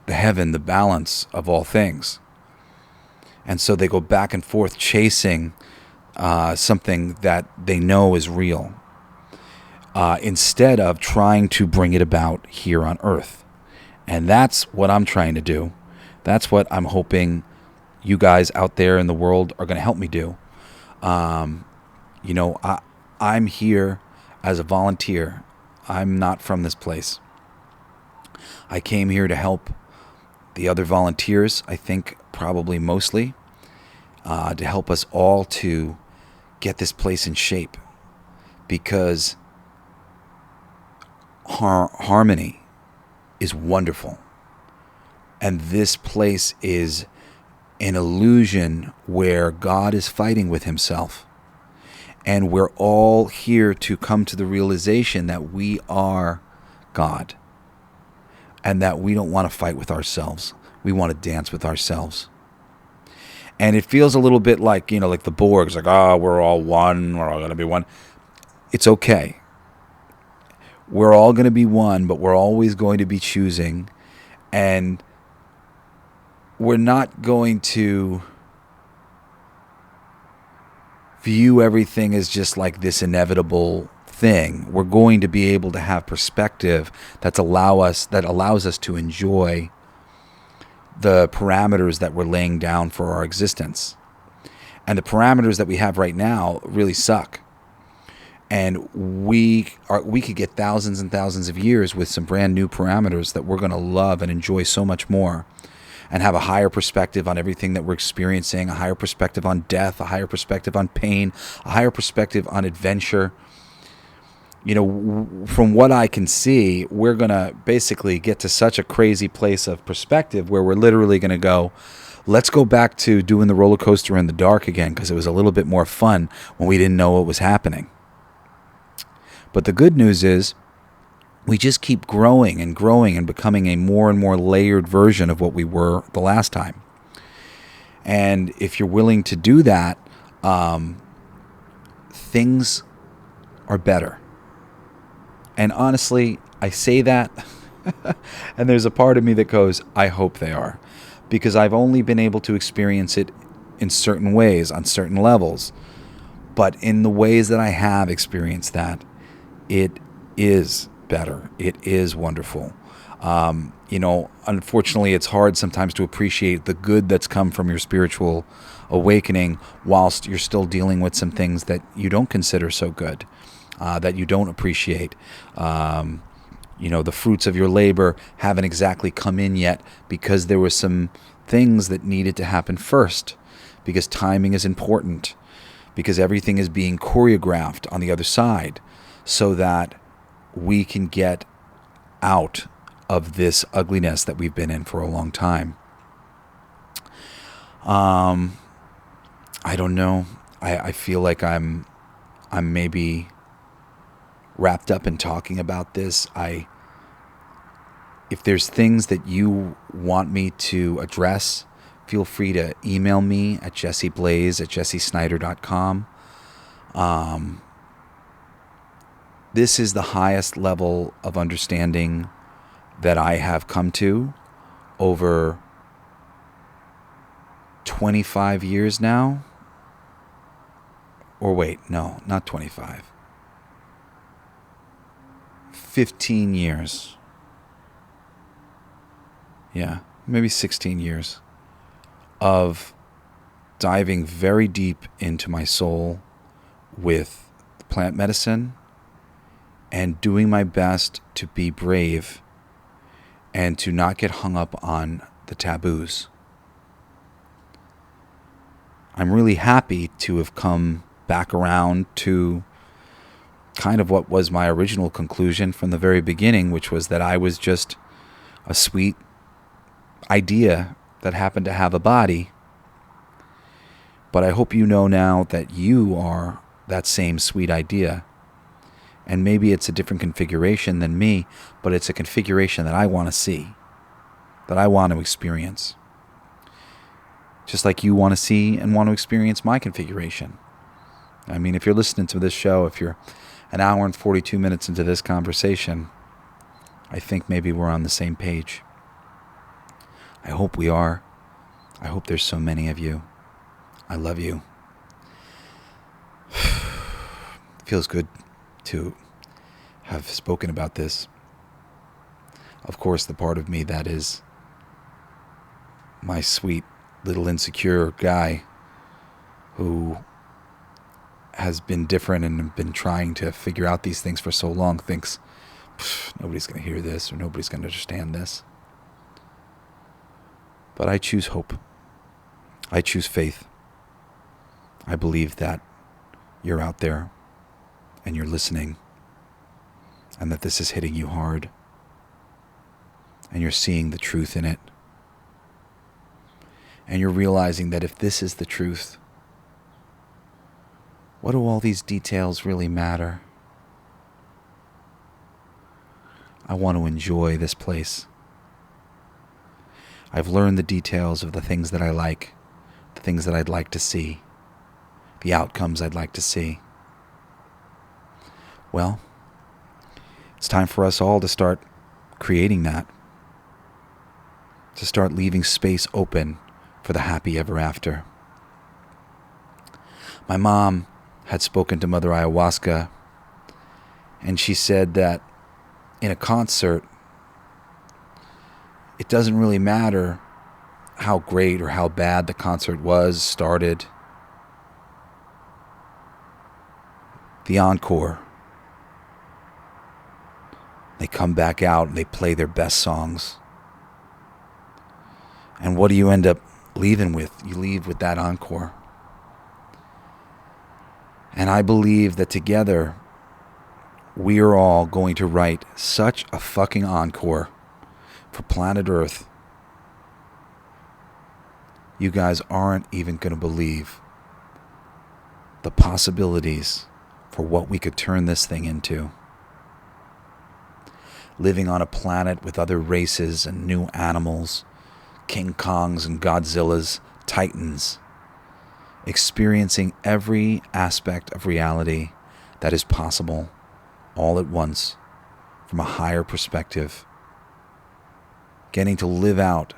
the heaven, the balance of all things. And so they go back and forth chasing something that they know is real, instead of trying to bring it about here on earth. And that's what I'm trying to do. That's what I'm hoping you guys out there in the world are going to help me do. I'm here as a volunteer. I'm not from this place. I came here to help the other volunteers, I think probably mostly, to help us all to get this place in shape, because harmony is wonderful. And this place is an illusion where God is fighting with himself. And we're all here to come to the realization that we are God. And that we don't want to fight with ourselves. We want to dance with ourselves. And it feels a little bit like, like the Borgs, like, we're all one, we're all going to be one. It's okay. We're all going to be one, but we're always going to be choosing. And we're not going to view everything as just like this inevitable thing. We're going to be able to have perspective that allows us to enjoy the parameters that we're laying down for our existence. And the parameters that we have right now really suck. And we could get thousands and thousands of years with some brand new parameters that we're going to love and enjoy so much more. and have a higher perspective on everything that we're experiencing, a higher perspective on death, a higher perspective on pain, a higher perspective on adventure. From what I can see, we're going to basically get to such a crazy place of perspective where we're literally going to go, let's go back to doing the roller coaster in the dark again, because it was a little bit more fun when we didn't know what was happening. But the good news is we just keep growing and growing and becoming a more and more layered version of what we were the last time. And if you're willing to do that, things are better. And honestly, I say that, and there's a part of me that goes, I hope they are. Because I've only been able to experience it in certain ways, on certain levels. But in the ways that I have experienced that, it is better. It is wonderful. Unfortunately, it's hard sometimes to appreciate the good that's come from your spiritual awakening whilst you're still dealing with some things that you don't consider so good, that you don't appreciate. The fruits of your labor haven't exactly come in yet because there were some things that needed to happen first, because timing is important, because everything is being choreographed on the other side so that we can get out of this ugliness that we've been in for a long time. I don't know. I feel like I'm maybe wrapped up in talking about this. If there's things that you want me to address, feel free to email me at jesseblaze@jessesnider.com. This is the highest level of understanding that I have come to over 25 years now. Or wait, no, not 25. 15 years. Yeah, maybe 16 years of diving very deep into my soul with plant medicine and doing my best to be brave and to not get hung up on the taboos. I'm really happy to have come back around to kind of what was my original conclusion from the very beginning, which was that I was just a sweet idea that happened to have a body. But I hope you know now that you are that same sweet idea. And maybe it's a different configuration than me, but it's a configuration that I want to see, that I want to experience. Just like you want to see and want to experience my configuration. I mean, if you're listening to this show, if you're an hour and 42 minutes into this conversation, I think maybe we're on the same page. I hope we are. I hope there's so many of you. I love you. Feels good to have spoken about this. Of course, the part of me that is my sweet little insecure guy who has been different and been trying to figure out these things for so long thinks nobody's going to hear this or nobody's going to understand this. But I choose hope. I choose faith. I believe that you're out there and you're listening, and that this is hitting you hard, and you're seeing the truth in it, and you're realizing that if this is the truth, what do all these details really matter? I want to enjoy this place. I've learned the details of the things that I like, the things that I'd like to see, the outcomes I'd like to see. Well, it's time for us all to start creating that, to start leaving space open for the happy ever after. My mom had spoken to Mother Ayahuasca, and she said that in a concert, it doesn't really matter how great or how bad the concert started. The encore. They come back out and they play their best songs. And what do you end up leaving with? You leave with that encore. And I believe that together, we are all going to write such a fucking encore for planet Earth. You guys aren't even going to believe the possibilities for what we could turn this thing into. Living on a planet with other races and new animals, King Kongs and Godzillas, Titans, experiencing every aspect of reality that is possible all at once from a higher perspective, getting to live out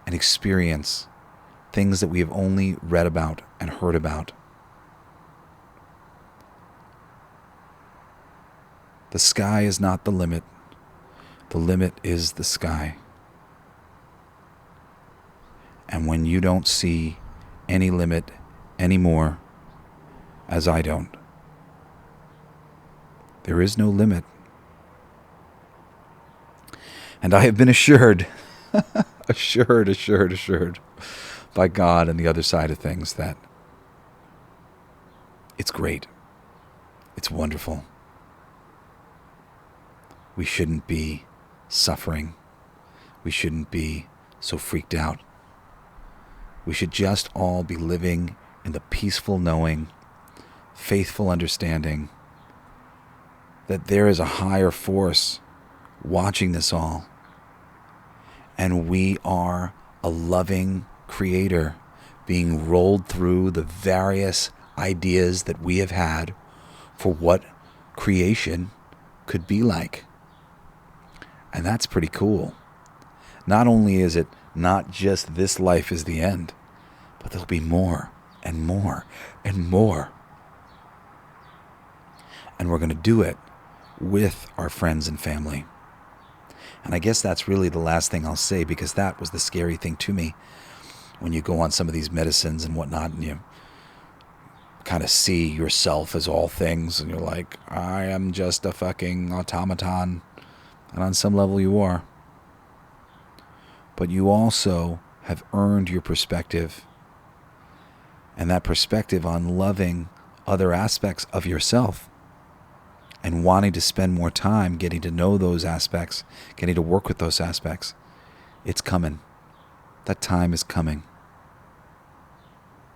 and experience things that we have only read about and heard about. The sky is not the limit. The limit is the sky. And when you don't see any limit anymore, as I don't, there is no limit. And I have been assured, assured by God and the other side of things that it's great. It's wonderful. We shouldn't be suffering. We shouldn't be so freaked out. We should just all be living in the peaceful knowing, faithful understanding that there is a higher force watching this all. And we are a loving creator being rolled through the various ideas that we have had for what creation could be like. And that's pretty cool. Not only is it not just this life is the end, but there'll be more and more and more. And we're going to do it with our friends and family. And I guess that's really the last thing I'll say, because that was the scary thing to me. When you go on some of these medicines and whatnot, and you kind of see yourself as all things, and you're like, I am just a fucking automaton. And on some level you are. But you also have earned your perspective. And that perspective on loving other aspects of yourself and wanting to spend more time getting to know those aspects, getting to work with those aspects, it's coming. That time is coming.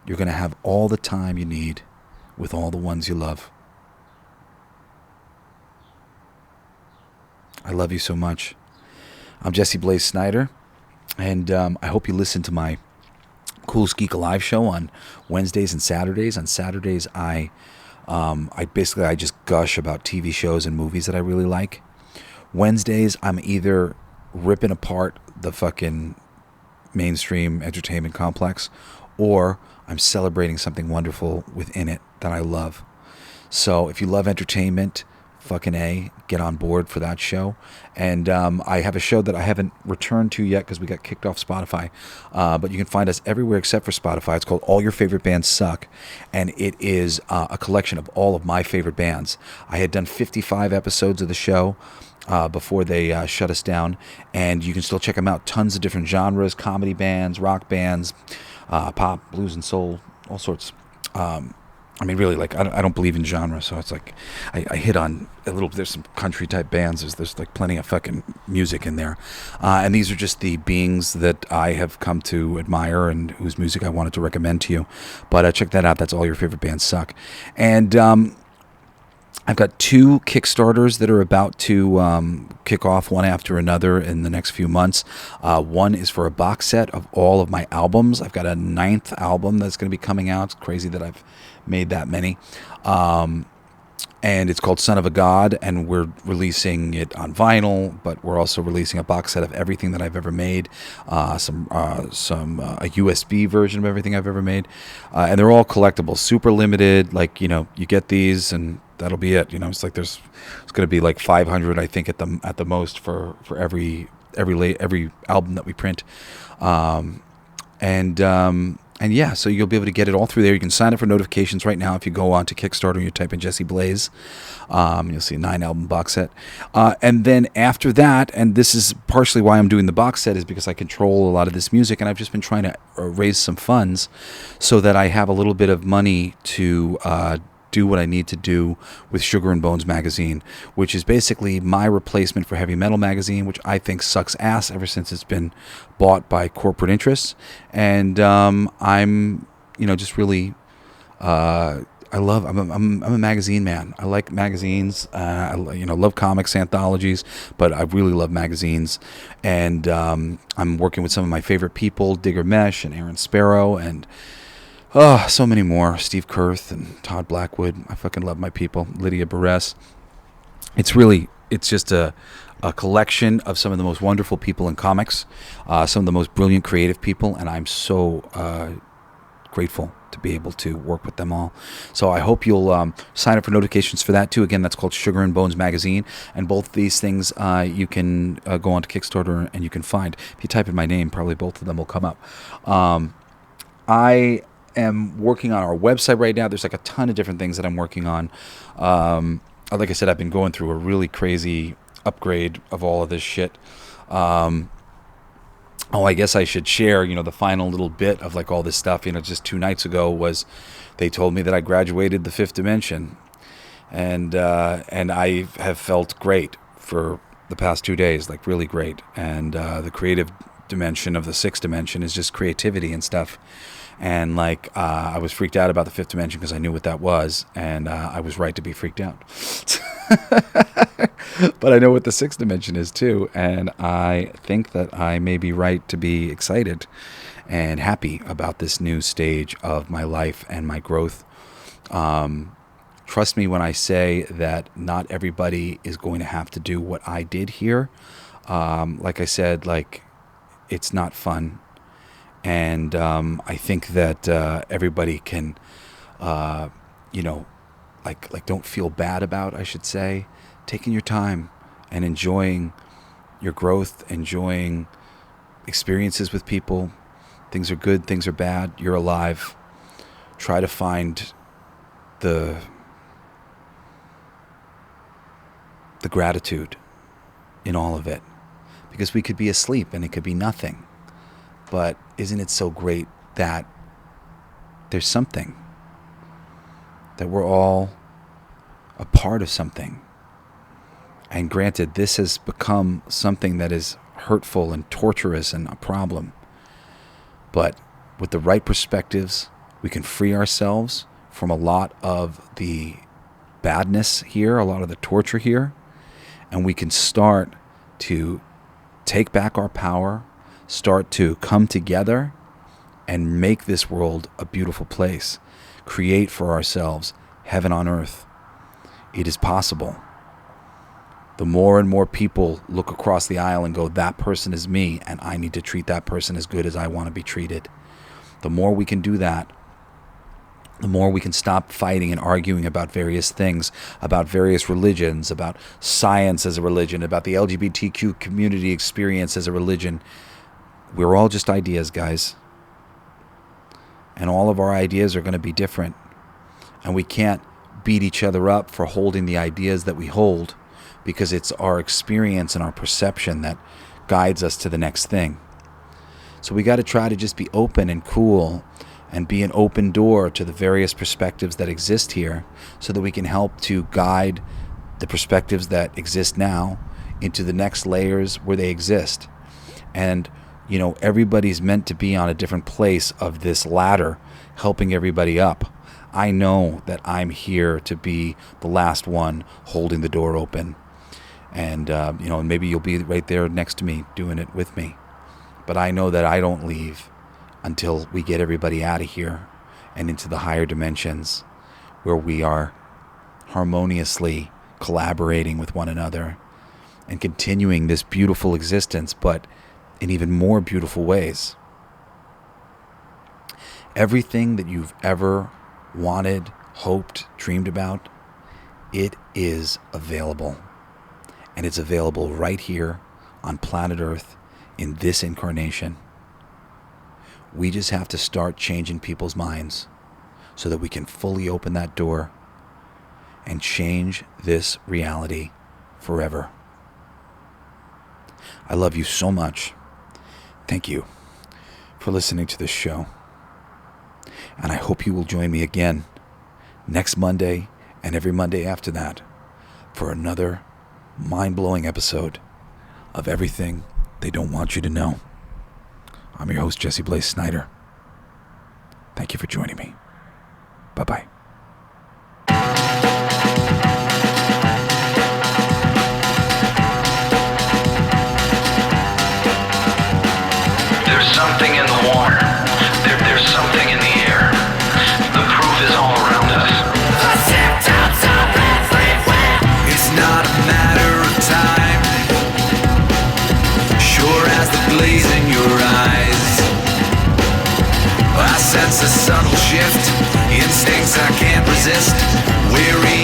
You're going to have all the time you need with all the ones you love. I love you so much. I'm Jesse Blaze Snider, and I hope you listen to my Cool Geek Alive show on Wednesdays and Saturdays. On Saturdays, I just gush about TV shows and movies that I really like. Wednesdays, I'm either ripping apart the fucking mainstream entertainment complex, or I'm celebrating something wonderful within it that I love. So if you love entertainment, fucking A, get on board for that show. And I have a show that I haven't returned to yet because we got kicked off Spotify. But you can find us everywhere except for Spotify. It's called All Your Favorite Bands Suck. And it is a collection of all of my favorite bands. I had done 55 episodes of the show before they shut us down. And you can still check them out. Tons of different genres, comedy bands, rock bands, pop, blues, and soul, all sorts. I mean, really, like, I don't believe in genre, so it's like I hit on a little. There's some country type bands. There's like plenty of fucking music in there, and these are just the beings that I have come to admire and whose music I wanted to recommend to you. But check that out. That's All Your Favorite Bands Suck, and I've got 2 Kickstarters that are about to kick off one after another in the next few months. One is for a box set of all of my albums. I've got a 9th album that's going to be coming out. It's crazy that I've made that many. And it's called Son of a God, and we're releasing it on vinyl, but we're also releasing a box set of everything that I've ever made, a USB version of everything I've ever made, and they're all collectibles, super limited. Like, you know, you get these and that'll be it. You know, it's like it's going to be like 500, I think, at the most for every album that we print, and And yeah, so you'll be able to get it all through there. You can sign up for notifications right now if you go on to Kickstarter and you type in Jesse Blaze. You'll see a 9-album box set. And then after that, and this is partially why I'm doing the box set, is because I control a lot of this music, and I've just been trying to raise some funds so that I have a little bit of money to do what I need to do with Sugar and Bones magazine, which is basically my replacement for Heavy Metal magazine, which I think sucks ass ever since it's been bought by corporate interests. And I'm, just really, I'm a magazine man. I like magazines. I love comics, anthologies, but I really love magazines. And I'm working with some of my favorite people, Digger Mesh and Aaron Sparrow, and so many more. Steve Kurth and Todd Blackwood. I fucking love my people. Lydia Barres. It's just a collection of some of the most wonderful people in comics, some of the most brilliant creative people, and I'm so grateful to be able to work with them all. So I hope you'll sign up for notifications for that too. Again, that's called Sugar and Bones magazine, and both these things you can go on to Kickstarter and you can find. If you type in my name, probably both of them will come up. I am working on our website right now. There's like a ton of different things that I'm working on. Like I said, I've been going through a really crazy upgrade of all of this shit. I guess I should share, the final little bit of like all this stuff. Just 2 nights ago they told me that I graduated the 5th dimension, and I have felt great for the past 2 days, like really great. And the creative dimension of the 6th dimension is just creativity and stuff. And I was freaked out about the 5th dimension because I knew what that was, and I was right to be freaked out. But I know what the 6th dimension is too, and I think that I may be right to be excited and happy about this new stage of my life and my growth. Trust me when I say that not everybody is going to have to do what I did here. Like I said, it's not fun. And I think that everybody can, don't feel bad about, I should say, taking your time and enjoying your growth, enjoying experiences with people. Things are good, things are bad, you're alive. Try to find the gratitude in all of it, because we could be asleep and it could be nothing. But isn't it so great that there's something, that we're all a part of something? And granted, this has become something that is hurtful and torturous and a problem. But with the right perspectives, we can free ourselves from a lot of the badness here, a lot of the torture here, and we can start to take back our power, start to come together and make this world a beautiful place. Create for ourselves heaven on earth. It is possible. The more and more people look across the aisle and go, that person is me, and I need to treat that person as good as I want to be treated. The more we can do that, the more we can stop fighting and arguing about various things, about various religions, about science as a religion, about the LGBTQ community experience as a religion. We're all just ideas, guys. And all of our ideas are going to be different. And we can't beat each other up for holding the ideas that we hold, because it's our experience and our perception that guides us to the next thing. So we got to try to just be open and cool and be an open door to the various perspectives that exist here, so that we can help to guide the perspectives that exist now into the next layers where they exist. And everybody's meant to be on a different place of this ladder, helping everybody up. I know that I'm here to be the last one holding the door open. And, maybe you'll be right there next to me doing it with me. But I know that I don't leave until we get everybody out of here and into the higher dimensions, where we are harmoniously collaborating with one another and continuing this beautiful existence, but in even more beautiful ways. Everything that you've ever wanted, hoped, dreamed about, it is available. And it's available right here on planet Earth in this incarnation. We just have to start changing people's minds so that we can fully open that door and change this reality forever. I love you so much. Thank you for listening to this show. And I hope you will join me again next Monday and every Monday after that for another mind-blowing episode of Everything They Don't Want You to Know. I'm your host, Jesse Blaze Snider. Thank you for joining me. Bye-bye. There's something in the water. There's something in the air. The proof is all around us. It's not a matter of time. Sure as the blaze in your eyes. I sense a subtle shift. Instincts I can't resist. Weary